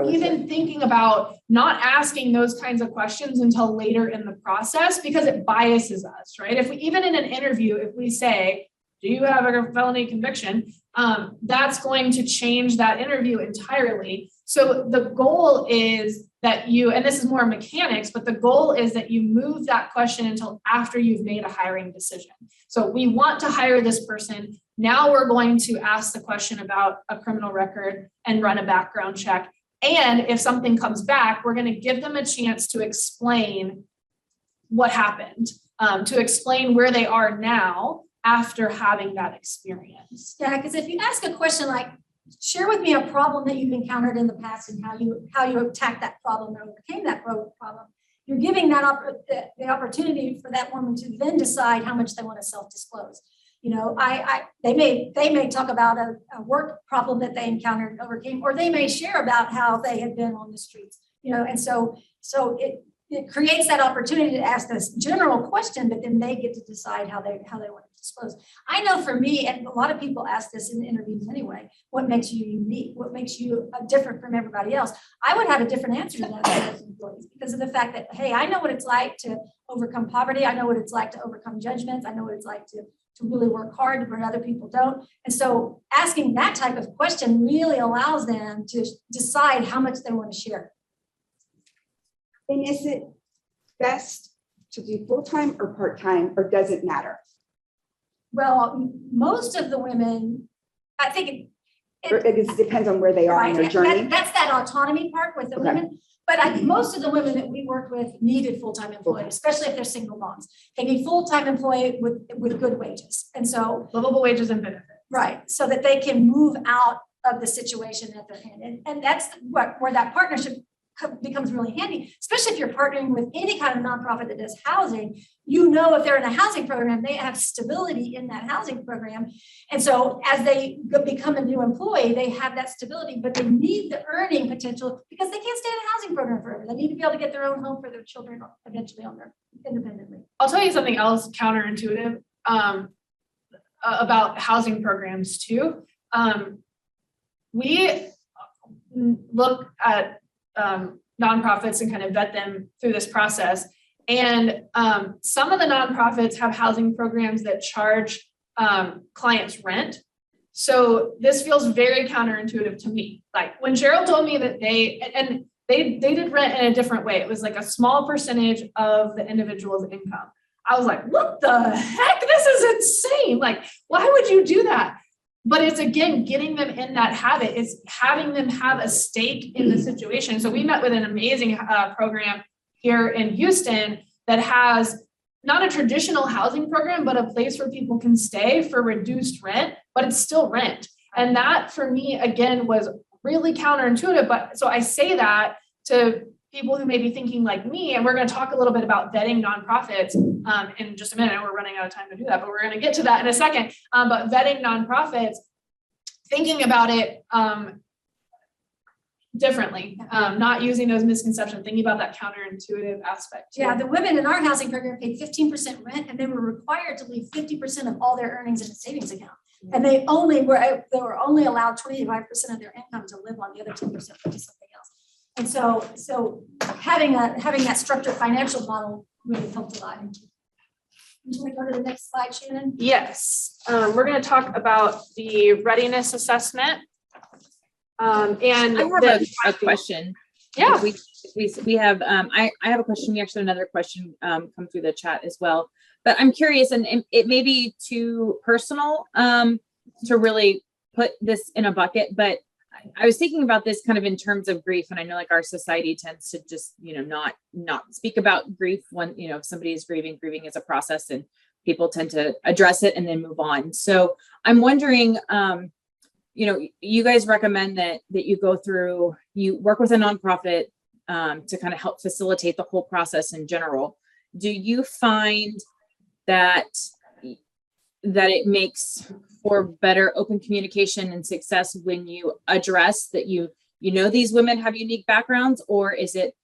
even thinking about not asking those kinds of questions until later in the process, because it biases us, right? If we, even in an interview, if we say, do you have a felony conviction? That's going to change that interview entirely. So the goal is that and this is more mechanics, but the goal is that you move that question until after you've made a hiring decision. So we want to hire this person. Now we're going to ask the question about a criminal record and run a background check. And if something comes back, we're going to give them a chance to explain what happened, to explain where they are now after having that experience. Yeah, because if you ask a question like, share with me a problem that you've encountered in the past and how you attacked that problem or overcame that problem, you're giving that the opportunity for that woman to then decide how much they want to self-disclose. They may talk about a work problem that they encountered and overcame, or they may share about how they had been on the streets. And so it creates that opportunity to ask this general question, but then they get to decide how they want to disclose. I know for me, and a lot of people ask this in the interviews anyway, what makes you unique? What makes you different from everybody else? I would have a different answer to that as employees because of the fact that, hey, I know what it's like to overcome poverty. I know what it's like to overcome judgments. I know what it's like to really work hard where other people don't. And so asking that type of question really allows them to decide how much they want to share. And is it best to do full-time or part-time, or does it matter? Well, most of the women, I think Or it depends on where they are in their journey. That's that autonomy part with the women. But most of the women that we worked with needed full-time employees, especially if they're single moms. They need full-time employee with good wages. And so livable wages and benefits. right, so that they can move out of the situation that they're in. And that's where that partnership becomes really handy, especially if you're partnering with any kind of nonprofit that does housing. You know, if they're in a housing program, they have stability in that housing program. And so as they become a new employee, they have that stability, but they need the earning potential because they can't stay in a housing program forever. They need to be able to get their own home for their children eventually on their independently. I'll tell you something else counterintuitive about housing programs too. We look at nonprofits and kind of vet them through this process. And some of the nonprofits have housing programs that charge clients rent. So this feels very counterintuitive to me. Like when Cheryl told me that they did rent in a different way. It was like a small percentage of the individual's income. I was like, what the heck? This is insane. Like, why would you do that? But it's, again, getting them in that habit. It's having them have a stake in the situation. So we met with an amazing program here in Houston that has not a traditional housing program, but a place where people can stay for reduced rent, but it's still rent. And that for me, again, was really counterintuitive. But so I say that to people who may be thinking like me, and we're going to talk a little bit about vetting nonprofits in just a minute. We're running out of time to do that, but we're going to get to that in a second. But vetting nonprofits, thinking about it differently, not using those misconceptions, thinking about that counterintuitive aspect. Yeah, the women in our housing program paid 15% rent, and they were required to leave 50% of all their earnings in a savings account. And they were only allowed 25% of their income to live on, the other 10% to something else. And so having that structured financial model really helped a lot. You want to go to the next slide, Shannon? Yes, we're going to talk about the readiness assessment. And I have a question. Yeah, we have I have a question. We actually have another question come through the chat as well. But I'm curious, and it may be too personal to really put this in a bucket, but I was thinking about this kind of in terms of grief, and I know like our society tends to just, not speak about grief when, if somebody is grieving is a process and people tend to address it and then move on. So I'm wondering, you guys recommend that you go through, you work with a nonprofit to kind of help facilitate the whole process in general. Do you find that it makes for better open communication and success when you address that these women have unique backgrounds, or is it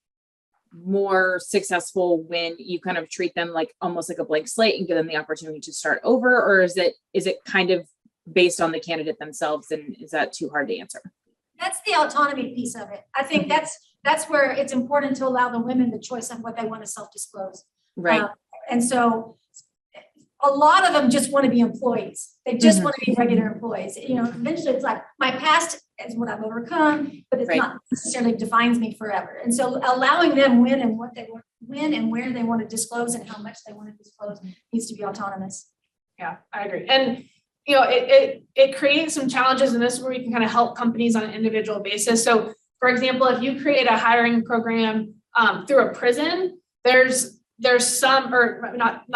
more successful when you kind of treat them like almost like a blank slate and give them the opportunity to start over, or is it kind of based on the candidate themselves, and is that too hard to answer? That's the autonomy piece of it. I think that's where it's important to allow the women the choice of what they want to self-disclose. Right. And so a lot of them just want to be employees. They just want to be regular employees. Eventually it's like my past is what I've overcome, but it's not necessarily defines me forever. And so allowing them when and what they want, when and where they want to disclose and how much they want to disclose needs to be autonomous. Yeah, I agree. And it creates some challenges, and this is where we can kind of help companies on an individual basis. So for example, if you create a hiring program through a prison, there's some, or not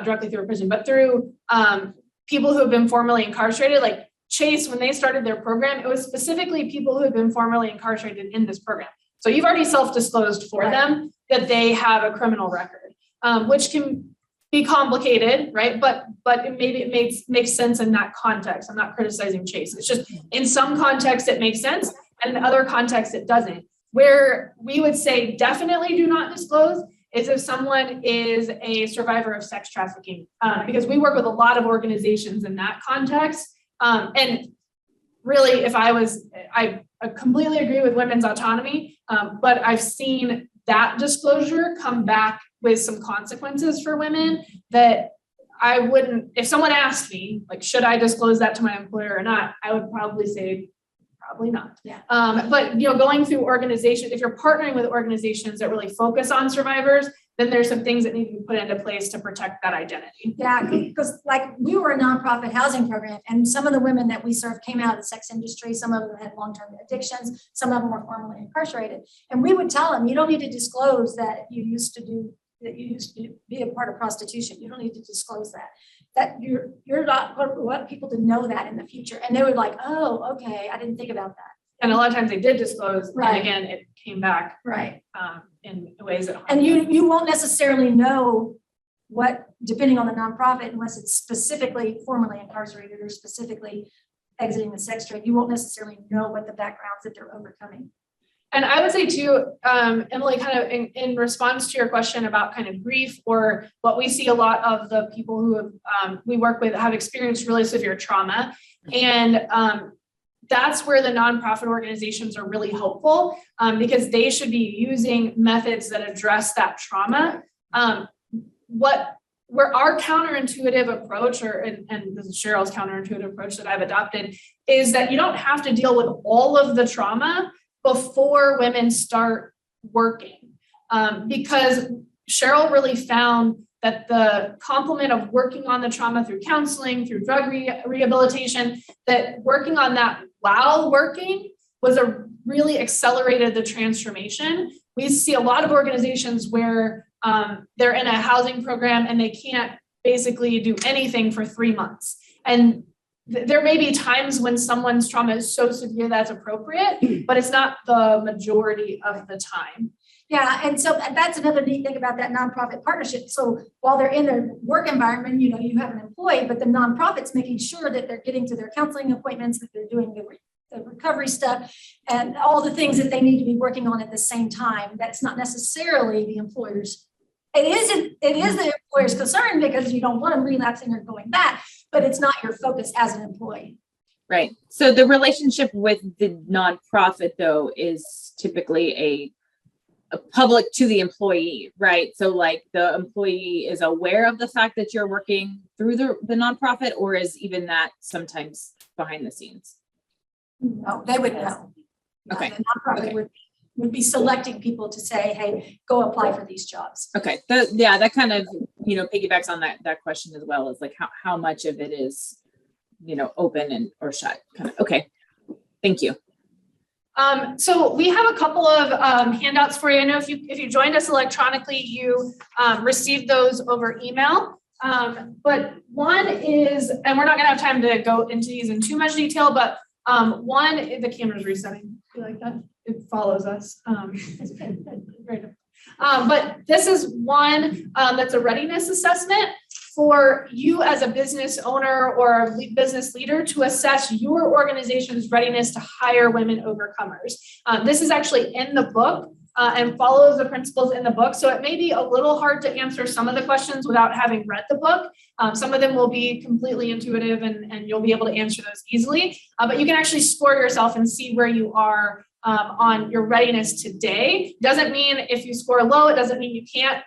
directly through a prison, but through people who have been formerly incarcerated. Like Chase, when they started their program, it was specifically people who have been formerly incarcerated in this program. So you've already self-disclosed for them that they have a criminal record, which can be complicated, right? But it makes sense in that context. I'm not criticizing Chase. It's just in some context it makes sense, and in other contexts it doesn't. Where we would say definitely do not disclose is if someone is a survivor of sex trafficking, because we work with a lot of organizations in that context. And really, I completely agree with women's autonomy, but I've seen that disclosure come back with some consequences for women that I wouldn't, if someone asked me, like, should I disclose that to my employer or not? I would probably say, probably not. Yeah. But going through organizations, if you're partnering with organizations that really focus on survivors, then there's some things that need to be put into place to protect that identity. Yeah, because like we were a nonprofit housing program, and some of the women that we served came out of the sex industry. Some of them had long-term addictions. Some of them were formerly incarcerated. And we would tell them, you don't need to disclose that you used to be a part of prostitution. You don't need to disclose that. That you're not going to want people to know that in the future. And they were like, oh, okay, I didn't think about that. And a lot of times they did disclose, Right. and again, it came back Right. in ways that. And you won't necessarily know what, depending on the nonprofit, unless it's specifically formerly incarcerated or specifically exiting the sex trade, you won't necessarily know what the backgrounds that they're overcoming. And I would say too, Emily, kind of in response to your question about kind of grief, or what we see a lot of the people who we work with have experienced really severe trauma. And that's where the nonprofit organizations are really helpful, because they should be using methods that address that trauma. Where our counterintuitive approach, and this is Cheryl's counterintuitive approach that I've adopted, is that you don't have to deal with all of the trauma before women start working, because Cheryl really found that the complement of working on the trauma through counseling, through drug rehabilitation, that working on that while working was really accelerated the transformation. We see a lot of organizations where they're in a housing program and they can't basically do anything for 3 months. And there may be times when someone's trauma is so severe that's appropriate, but it's not the majority of the time. Yeah, and so that's another neat thing about that nonprofit partnership. So while they're in their work environment, you have an employee, but the nonprofit's making sure that they're getting to their counseling appointments, that they're doing the recovery stuff, and all the things that they need to be working on at the same time. That's not necessarily the employer's. It is the employer's concern, because you don't want them relapsing or going back, but it's not your focus as an employee. Right. So the relationship with the nonprofit, though, is typically a public to the employee, right? So like the employee is aware of the fact that you're working through the nonprofit, or is even that sometimes behind the scenes? No, they would know. Okay. The nonprofit would be selecting people to say, hey, go apply for these jobs. Okay. That kind of, piggybacks on that question as well, is like how much of it is, open or shut kind of. Okay. Thank you. So we have a couple of handouts for you. I know if you joined us electronically, you received those over email. But one is, and we're not going to have time to go into these in too much detail, but one, the camera's resetting. Do you like that? It follows us. But this is one that's a readiness assessment for you as a business owner or a business leader to assess your organization's readiness to hire women overcomers. This is actually in the book and follows the principles in the book. So it may be a little hard to answer some of the questions without having read the book. Some of them will be completely intuitive and you'll be able to answer those easily. But you can actually score yourself and see where you are on your readiness today. Doesn't mean if you score low, it doesn't mean you can't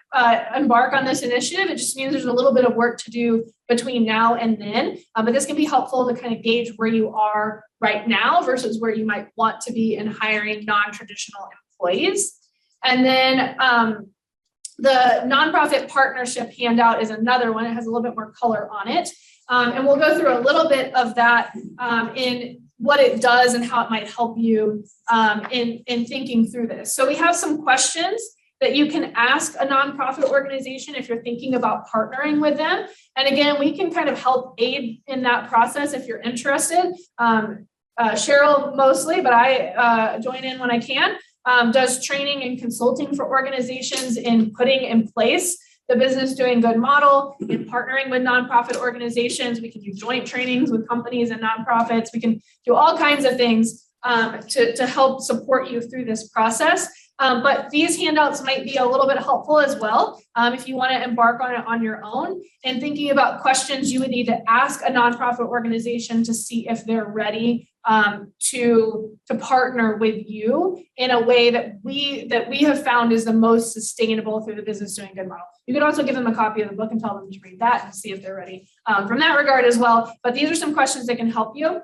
embark on this initiative. It just means there's a little bit of work to do between now and then. But this can be helpful to kind of gauge where you are right now versus where you might want to be in hiring non-traditional employees. And then the nonprofit partnership handout is another one. It has a little bit more color on it. And we'll go through a little bit of that in what it does and how it might help you in thinking through this. So we have some questions that you can ask a nonprofit organization if you're thinking about partnering with them. And again, we can kind of help aid in that process if you're interested. Cheryl mostly, but I join in when I can, does training and consulting for organizations in putting in place the business doing good model, in partnering with nonprofit organizations. We can do joint trainings with companies and nonprofits. We can do all kinds of things to help support you through this process. But these handouts might be a little bit helpful as well if you want to embark on it on your own and thinking about questions you would need to ask a nonprofit organization to see if they're ready to partner with you in a way that we have found is the most sustainable through the Business Doing Good model. You could also give them a copy of the book and tell them to read that and see if they're ready from that regard as well. But these are some questions that can help you.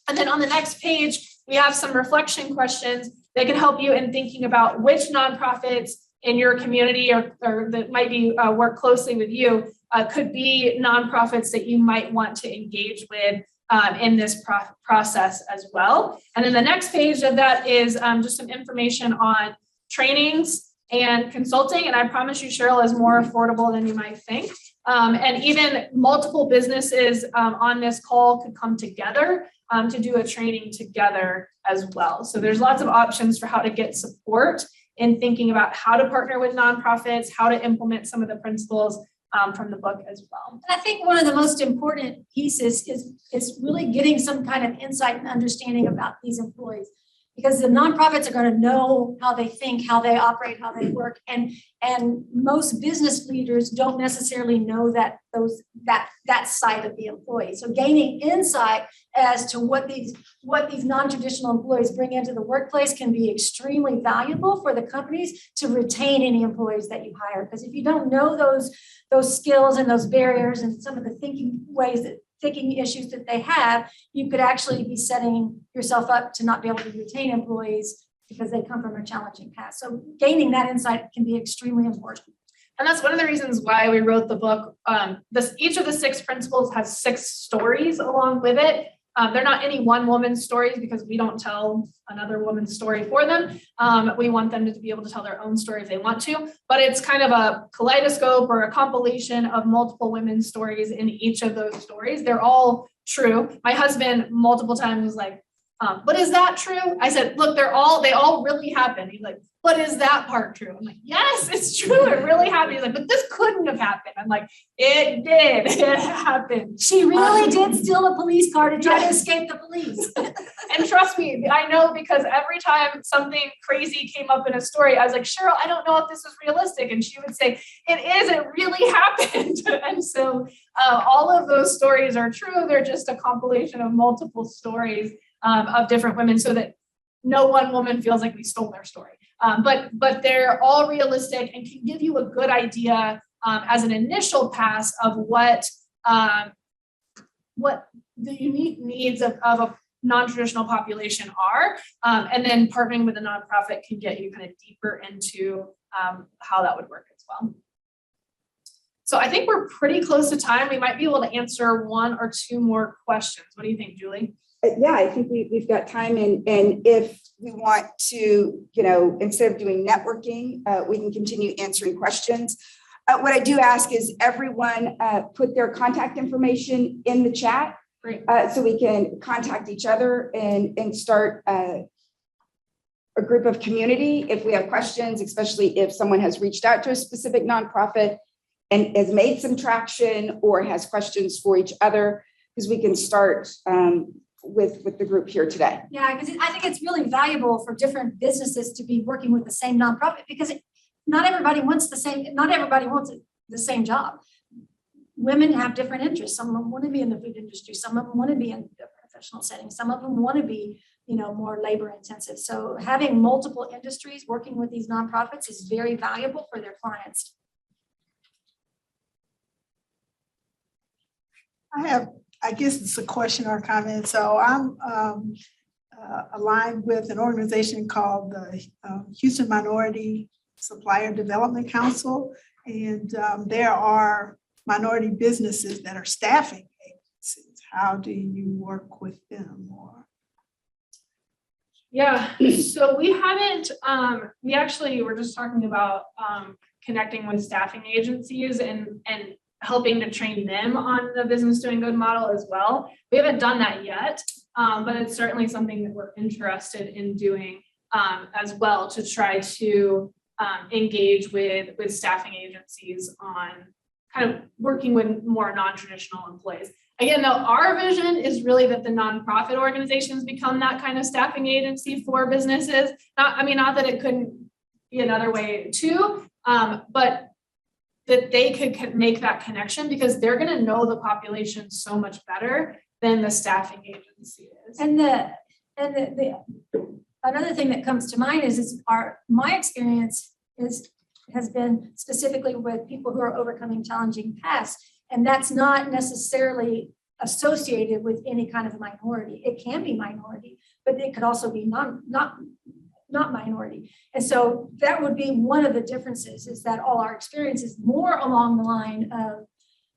And then on the next page, we have some reflection questions that can help you in thinking about which nonprofits in your community or that might be work closely with you could be nonprofits that you might want to engage with in this process as well. And then the next page of that is just some information on trainings and consulting. And I promise you, Cheryl, is more affordable than you might think. And even multiple businesses on this call could come together to do a training together as well. So there's lots of options for how to get support in thinking about how to partner with nonprofits, how to implement some of the principles from the book as well. And I think one of the most important pieces is really getting some kind of insight and understanding about these employees, because the nonprofits are going to know how they think, how they operate, how they work, and most business leaders don't necessarily know that side of the employee. So gaining insight as to what these non-traditional employees bring into the workplace can be extremely valuable for the companies to retain any employees that you hire. Because if you don't know those skills and those barriers and some of the thinking issues that they have, you could actually be setting yourself up to not be able to retain employees because they come from a challenging past. So gaining that insight can be extremely important. And that's one of the reasons why we wrote the book. Each of the 6 principles has 6 stories along with it. They're not any one woman's stories because we don't tell another woman's story for them. We want them to be able to tell their own story if they want to, but it's kind of a kaleidoscope or a compilation of multiple women's stories in each of those stories. They're all true. My husband multiple times was like, but is that true? I said, look, they all really happen. He's like, but is that part true? I'm like, yes, it's true. It really happened. He's like, but this couldn't have happened. I'm like, it did. It happened. She really did steal a police car to try to escape the police. And trust me, I know, because every time something crazy came up in a story, I was like, Cheryl, I don't know if this is realistic. And she would say, it is, it really happened. And so all of those stories are true. They're just a compilation of multiple stories of different women so that no one woman feels like we stole their story. But they're all realistic and can give you a good idea as an initial pass of what the unique needs of a non-traditional population are. And then partnering with a nonprofit can get you kind of deeper into how that would work as well. So I think we're pretty close to time. We might be able to answer 1 or 2 more questions. What do you think, Julie? Yeah, I think we've got time, and if we want to, instead of doing networking, we can continue answering questions. What I do ask is everyone put their contact information in the chat. Great. So we can contact each other and start a group of community if we have questions, especially if someone has reached out to a specific nonprofit and has made some traction or has questions for each other, because we can start with the group here today. Yeah, because I think it's really valuable for different businesses to be working with the same nonprofit, because not everybody wants the same job. Women have different interests. Some of them want to be in the food industry. Some of them want to be in the professional setting. Some of them want to be, more labor intensive. So having multiple industries working with these nonprofits is very valuable for their clients. I guess it's a question or a comment. So I'm aligned with an organization called the Houston Minority Supplier Development Council. And there are minority businesses that are staffing agencies. How do you work with them? Yeah, so we haven't, we actually were just talking about connecting with staffing agencies and helping to train them on the Business Doing Good model as well. We haven't done that yet, but it's certainly something that we're interested in doing as well, to try to engage with staffing agencies on kind of working with more non-traditional employees. Again, though, our vision is really that the nonprofit organizations become that kind of staffing agency for businesses. Not that it couldn't be another way too, but that they could make that connection because they're going to know the population so much better than the staffing agency is. And the another thing that comes to mind is my experience has been specifically with people who are overcoming challenging past. And that's not necessarily associated with any kind of minority. It can be minority, but it could also be not minority. And so that would be one of the differences, is that all our experience is more along the line of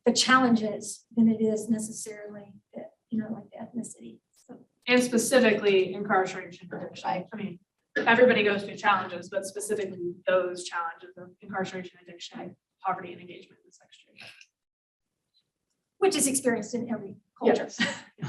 the challenges than it is necessarily, like the ethnicity. So. And specifically incarceration addiction. I mean, everybody goes through challenges, but specifically those challenges of incarceration addiction, poverty and engagement in sex trade. Which is experienced in every culture. Yes.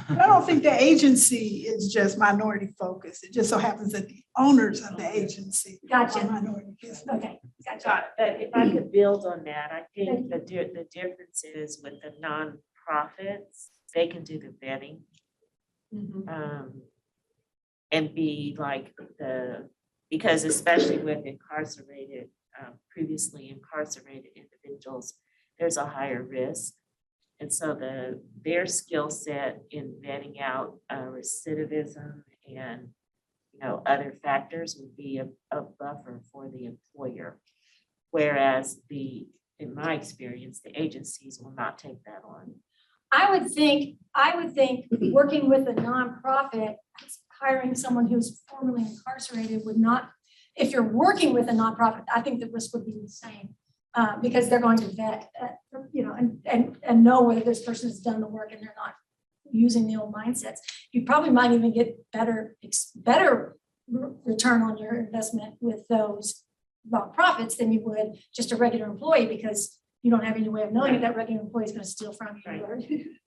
I don't think the agency is just minority focused. It just so happens that the owners of the agency Gotcha. are minority business. Okay, gotcha. Got it. But if I could build on that, I think the difference is with the nonprofits, they can do the vetting. And be like because especially with previously incarcerated individuals, there's a higher risk. And so their skill set in vetting out recidivism and other factors would be a buffer for the employer. Whereas in my experience, the agencies will not take that on. I would think working with a nonprofit, hiring someone who's formerly incarcerated would not, if you're working with a nonprofit, I think the risk would be the same. Because they're going to vet, and know whether this person has done the work and they're not using the old mindsets. You probably might even get better return on your investment with those nonprofits than you would just a regular employee, because you don't have any way of knowing if that regular employee is going to steal from you. Or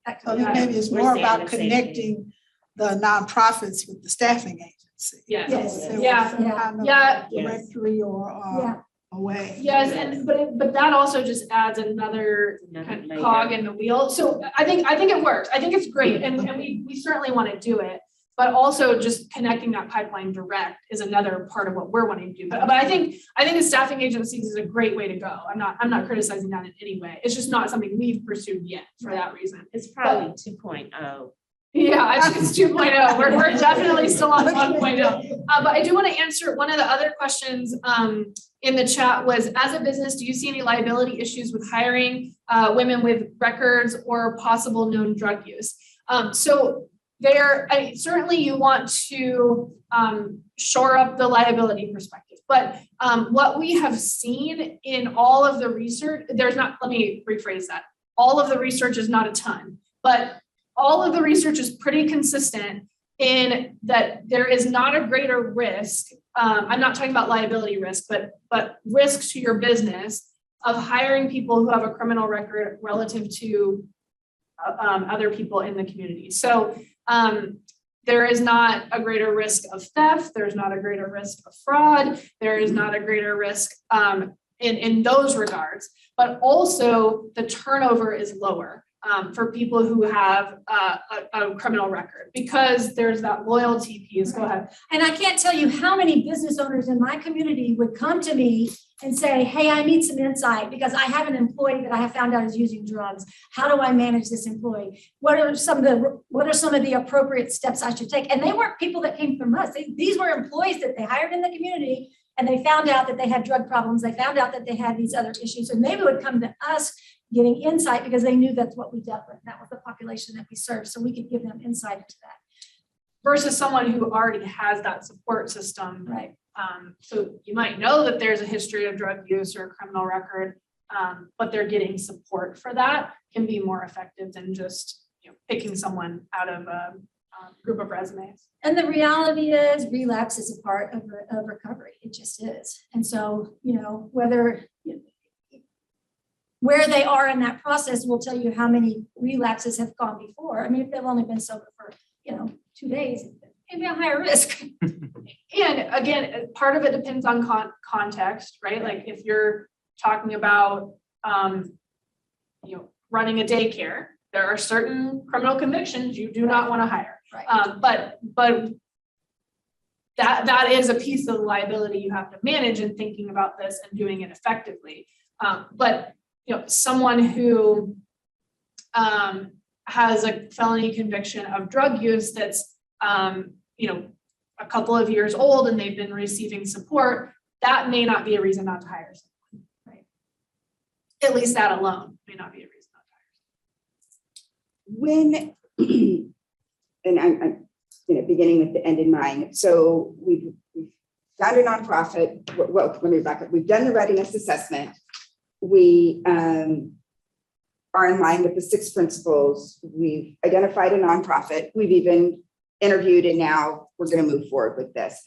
that So kind of maybe it's We're more saying about the same connecting the nonprofits with the staffing agency. Yes. Yes. There was Yeah. some kind of Yeah. directory or Yeah. a way. Yes, but that also just adds another kind of layer. cog in the wheel. So I think it works. I think it's great, and we certainly want to do it. But also just connecting that pipeline direct is another part of what we're wanting to do. But I think the staffing agencies is a great way to go. I'm not criticizing that in any way. It's just not something we've pursued yet for that reason. It's probably 2.0. Yeah, I think it's 2.0. We're definitely still on 1.0. But I do want to answer one of the other questions in the chat was, as a business, do you see any liability issues with hiring women with records or possible known drug use? So certainly you want to shore up the liability perspective, but what we have seen in all of the research, let me rephrase that. All of the research is not a ton, but all of the research is pretty consistent in that there is not a greater risk. I'm not talking about liability risk, but risk to your business of hiring people who have a criminal record relative to other people in the community. So there is not a greater risk of theft. There's not a greater risk of fraud. There is not a greater risk in those regards, but also the turnover is lower for people who have a criminal record, because there's that loyalty piece. Go ahead. And I can't tell you how many business owners in my community would come to me and say, hey, I need some insight because I have an employee that I have found out is using drugs. How do I manage this employee? What are some of the appropriate steps I should take? And they weren't people that came from us. These were employees that they hired in the community, and they found out that they had drug problems. They found out that they had these other issues, and they would come to us getting insight because they knew that's what we dealt with. That was the population that we served. So we could give them insight into that. Versus someone who already has that support system. Right. So you might know that there's a history of drug use or a criminal record, but they're getting support for that can be more effective than just picking someone out of a group of resumes. And the reality is relapse is a part of recovery. It just is. And so, where they are in that process will tell you how many relapses have gone before. I mean, if they've only been sober for, 2 days, maybe a higher risk. And again, part of it depends on context, right? Like if you're talking about, running a daycare, there are certain criminal convictions you do not want to hire. Right. But that is a piece of the liability you have to manage in thinking about this and doing it effectively. But someone who has a felony conviction of drug use that's a couple of years old and they've been receiving support, that may not be a reason not to hire someone, right? At least that alone may not be a reason not to hire When, and I'm beginning with the end in mind. So we've found a nonprofit. Well, let me back up. We've done the readiness assessment. We are in line with the 6 principles. We've identified a nonprofit. We've even interviewed, and now we're going to move forward with this.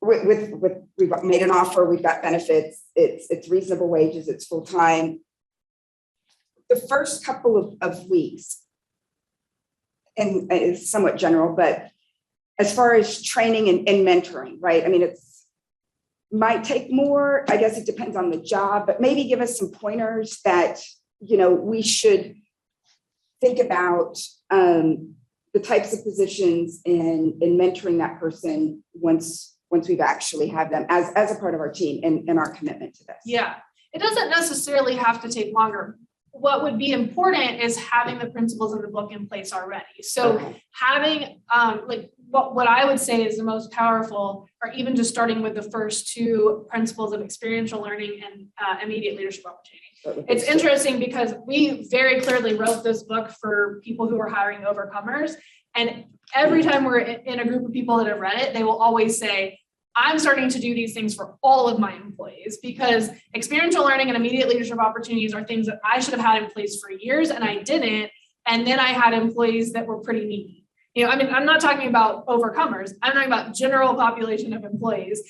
We've made an offer. We've got benefits. It's reasonable wages. It's full time. The first couple of weeks, and it's somewhat general, but as far as training and mentoring, right? I mean, it's might take more. I guess it depends on the job, but maybe give us some pointers that we should think about. The types of positions in mentoring that person once we've actually have them as a part of our team and our commitment to this. Yeah, it doesn't necessarily have to take longer. What would be important is having the principles in the book in place already. So Okay. having what I would say is the most powerful, or even just starting with the first 2 principles of experiential learning and immediate leadership opportunity. It's interesting because we very clearly wrote this book for people who are hiring overcomers. And every time we're in a group of people that have read it, they will always say, I'm starting to do these things for all of my employees, because experiential learning and immediate leadership opportunities are things that I should have had in place for years and I didn't. And then I had employees that were pretty needy. I'm not talking about overcomers. I'm talking about general population of employees.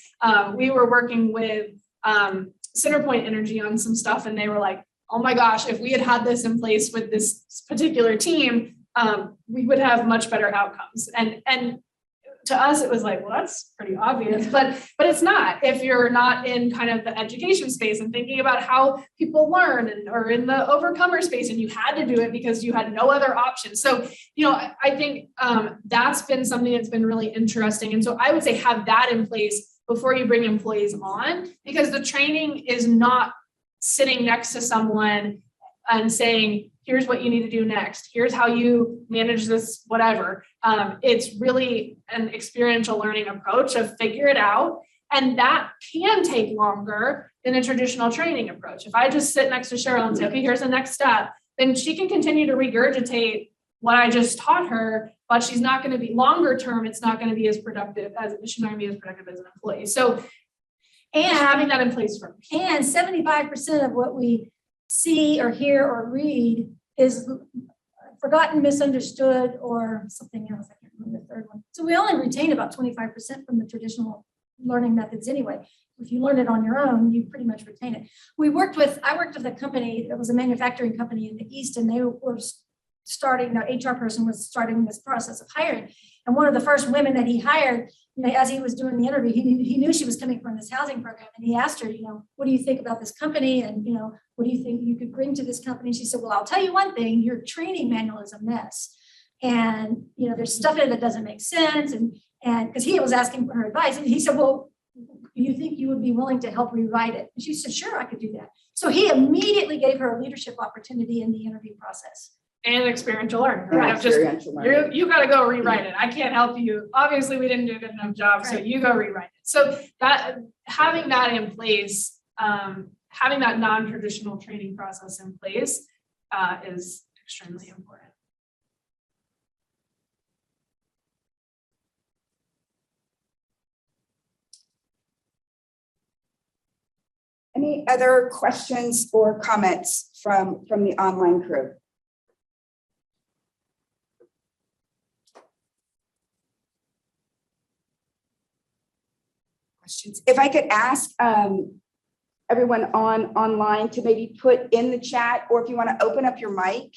We were working with Centerpoint Energy on some stuff, and they were like, oh my gosh, if we had this in place with this particular team, we would have much better outcomes. And to us, it was like, well, that's pretty obvious, but it's not if you're not in kind of the education space and thinking about how people learn or in the overcomer space, and you had to do it because you had no other option. So, I think that's been something that's been really interesting. And so I would say have that in place before you bring employees on, because the training is not sitting next to someone and saying, here's what you need to do next. Here's how you manage this, whatever. It's really an experiential learning approach of figure it out. And that can take longer than a traditional training approach. If I just sit next to Cheryl and say, okay, here's the next step, then she can continue to regurgitate what I just taught her, but she's not going to be longer term. It's not going to be as productive she's not going to be as productive as an employee. So, and having that in place first. And 75% of what we see or hear or read is forgotten, misunderstood, or something else. I can't remember the third one. So we only retain about 25% from the traditional learning methods anyway. If you learn it on your own, you pretty much retain it. I worked with a company that was a manufacturing company in the East, and they were starting, the HR person was starting this process of hiring. And one of the first women that he hired, as he was doing the interview, he knew she was coming from this housing program, and he asked her, what do you think about this company? And, what do you think you could bring to this company? She said, well, I'll tell you one thing, your training manual is a mess. And, there's stuff in it that doesn't make sense. And because he was asking for her advice, and he said, well, do you think you would be willing to help rewrite it? And she said, sure, I could do that. So he immediately gave her a leadership opportunity in the interview process. And experiential learning. Right? Experiential learning. You got to go rewrite it. I can't help you. Obviously, we didn't do a good enough job, so you go rewrite it. So that having that in place, having that non-traditional training process in place is extremely important. Any other questions or comments from the online crew? Questions. If I could ask everyone online to maybe put in the chat, or if you want to open up your mic,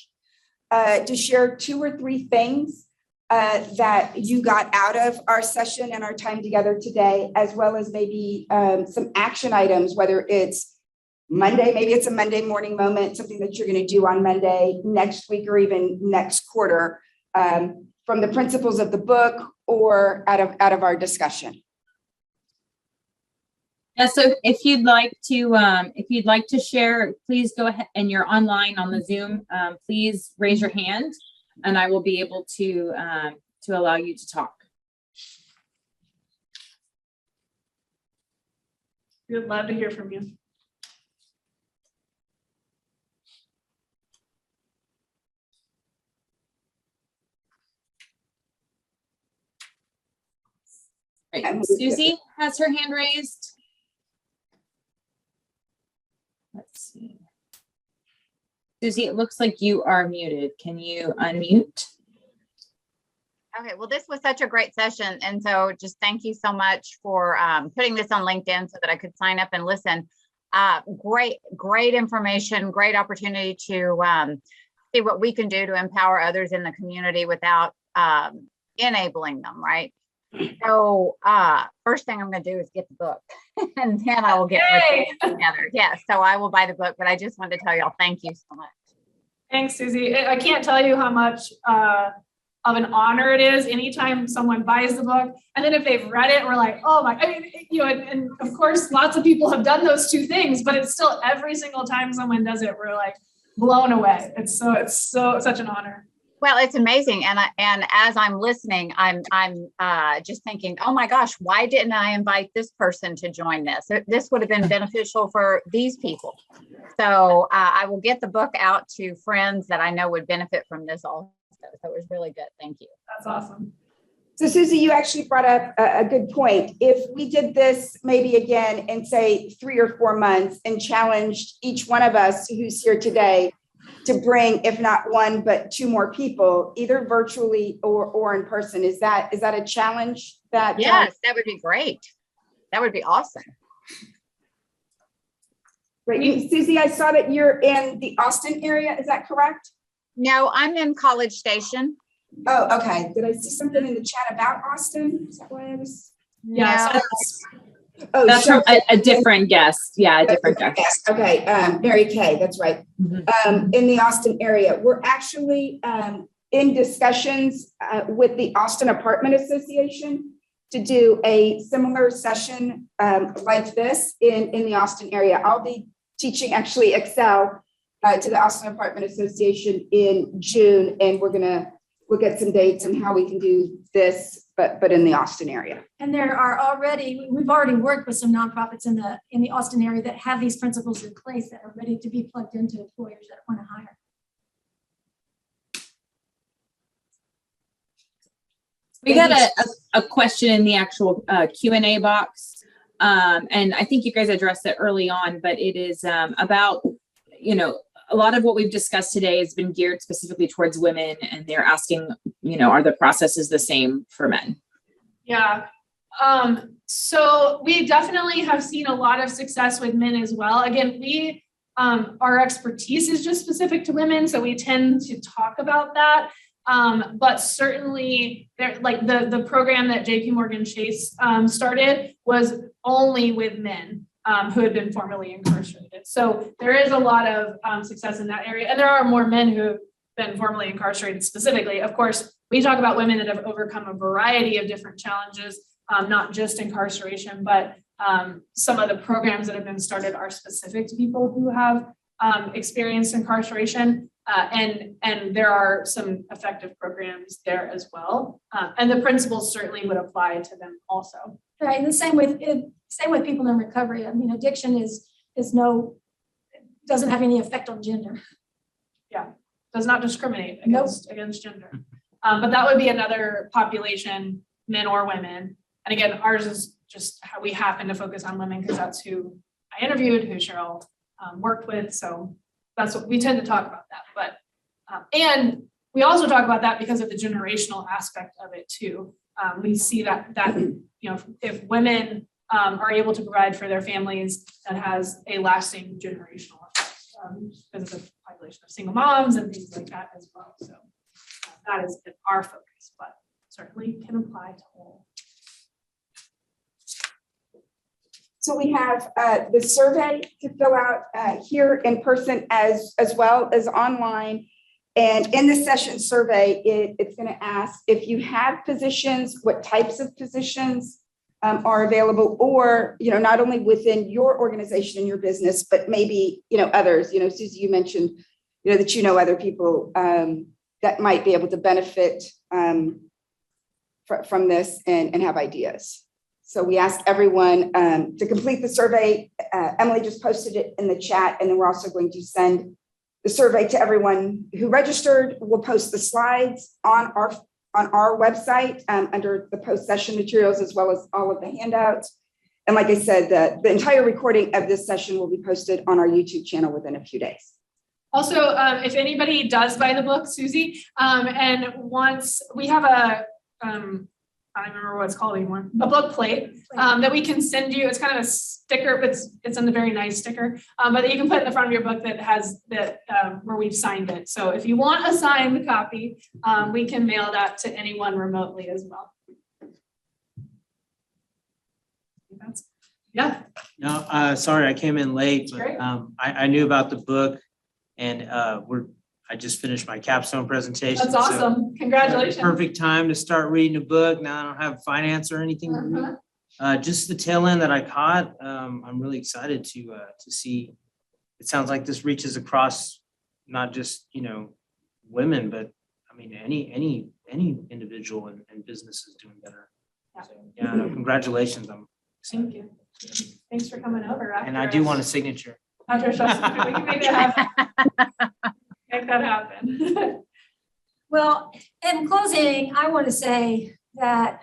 to share 2 or 3 things that you got out of our session and our time together today, as well as maybe some action items, whether it's Monday, maybe it's a Monday morning moment, something that you're going to do on Monday next week or even next quarter, from the principles of the book or out of our discussion. Yeah, so if you'd like to share, please go ahead, and you're online on the Zoom, please raise your hand and I will be able to allow you to talk. We would love to hear from you. Right. Susie has her hand raised. Let's see. Susie, it looks like you are muted. Can you unmute? Okay, well, this was such a great session. And so just thank you so much for putting this on LinkedIn so that I could sign up and listen. Great information, great opportunity to see what we can do to empower others in the community without enabling them, right? So first thing I'm going to do is get the book and then I will get my things together. Yes, so I will buy the book, but I just wanted to tell y'all thank you so much. Thanks, Susie. I can't tell you how much of an honor it is anytime someone buys the book. And then if they've read it, we're like, oh my, I mean, you know, and of course, lots of people have done those two things, but it's still every single time someone does it, we're like blown away. It's such an honor. Well, it's amazing. And as I'm listening, I'm just thinking, oh my gosh, why didn't I invite this person to join this? This would have been beneficial for these people. So I will get the book out to friends that I know would benefit from this also. So it was really good. Thank you. That's awesome. So Susie, you actually brought up a good point. If we did this maybe again in say 3 or 4 months and challenged each one of us who's here today to bring, if not 1, but 2 more people, either virtually or in person, is that a challenge? That yes, that would be great. That would be awesome. Great. Susie, I saw that you're in the Austin area. Is that correct? No, I'm in College Station. Oh, okay. Did I see something in the chat about Austin? Is that why I was? Yeah. Oh, That's sure. from a different guest. Yeah, a different guest. Okay, Mary Kay, that's right. Mhm. In the Austin area, we're actually in discussions with the Austin Apartment Association to do a similar session like this in the Austin area. I'll be teaching actually Excel to the Austin Apartment Association in June, and we'll get some dates on how we can do this, but in the Austin area. And we've already worked with some nonprofits in the Austin area that have these principles in place that are ready to be plugged into employers that want to hire. We got a question in the actual Q&A box. And I think you guys addressed it early on, but it is about, you know, a lot of what we've discussed today has been geared specifically towards women, and they're asking, you know, are the processes the same for men? Yeah. So we definitely have seen a lot of success with men as well. Again, our expertise is just specific to women, so we tend to talk about that. But certainly like the program that JP Morgan Chase started was only with men who had been formerly incarcerated. So there is a lot of success in that area. And there are more men who have been formerly incarcerated specifically. Of course, we talk about women that have overcome a variety of different challenges, not just incarceration, but some of the programs that have been started are specific to people who have experienced incarceration. And there are some effective programs there as well. And the principles certainly would apply to them also. Right, and the same with people in recovery. I mean, addiction doesn't have any effect on gender. Yeah, does not discriminate against gender. But that would be another population, men or women. And again, ours is just how we happen to focus on women because that's who I interviewed, who Cheryl worked with. So that's what we tend to talk about that. But and we also talk about that because of the generational aspect of it too. We see that you know, if women are able to provide for their families, that has a lasting generational effect because of the population of single moms and things like that as well. So that is our focus, but certainly can apply to all. So we have the survey to fill out here in person as well as online. And in the session survey, it's going to ask if you have positions, what types of positions are available, or, not only within your organization and your business, but maybe, others. Susie, you mentioned, that other people that might be able to benefit from this and have ideas. So we asked everyone to complete the survey. Emily just posted it in the chat, and then we're also going to send the survey to everyone who registered. We'll post the slides on our website under the post-session materials, as well as all of the handouts. And like I said, the entire recording of this session will be posted on our YouTube channel within a few days. Also, if anybody does buy the book, Susie, and once we have I don't remember what it's called anymore, a book plate that we can send you. It's kind of a sticker, but it's in the very nice sticker, but that you can put in the front of your book that has that where we've signed it. So if you want a signed copy, we can mail that to anyone remotely as well. Yeah. No, sorry, I came in late, but Great. I knew about the book, and I just finished my capstone presentation. That's so awesome. Congratulations. perfect time to start reading a book. Now I don't have finance or anything to read. Just the tail end that I caught. I'm really excited to see. It sounds like this reaches across not just women, but I mean any individual and businesses doing better. Yeah. So, yeah, no, congratulations. Thank you. Thanks for coming over. And I do want a signature. After we can make that happen. Make that happen. Well, in closing, I want to say that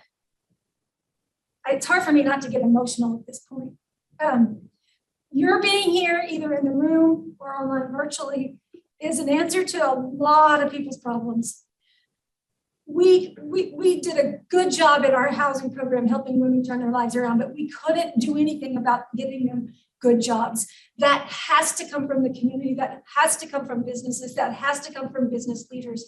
it's hard for me not to get emotional at this point. Your being here, either in the room or online virtually, is an answer to a lot of people's problems. We did a good job at our housing program helping women turn their lives around, but we couldn't do anything about getting them good jobs. That has to come from the community, that has to come from businesses, that has to come from business leaders.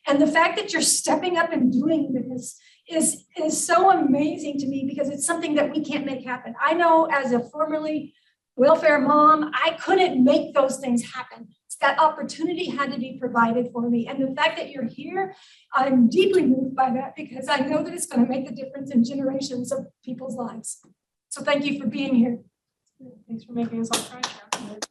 And the fact that you're stepping up and doing this is so amazing to me, because it's something that we can't make happen. I know as a formerly welfare mom, I couldn't make those things happen. That opportunity had to be provided for me. And the fact that you're here, I'm deeply moved by that, because I know that it's going to make a difference in generations of people's lives. So thank you for being here. Thanks for making us all cry, Cheryl.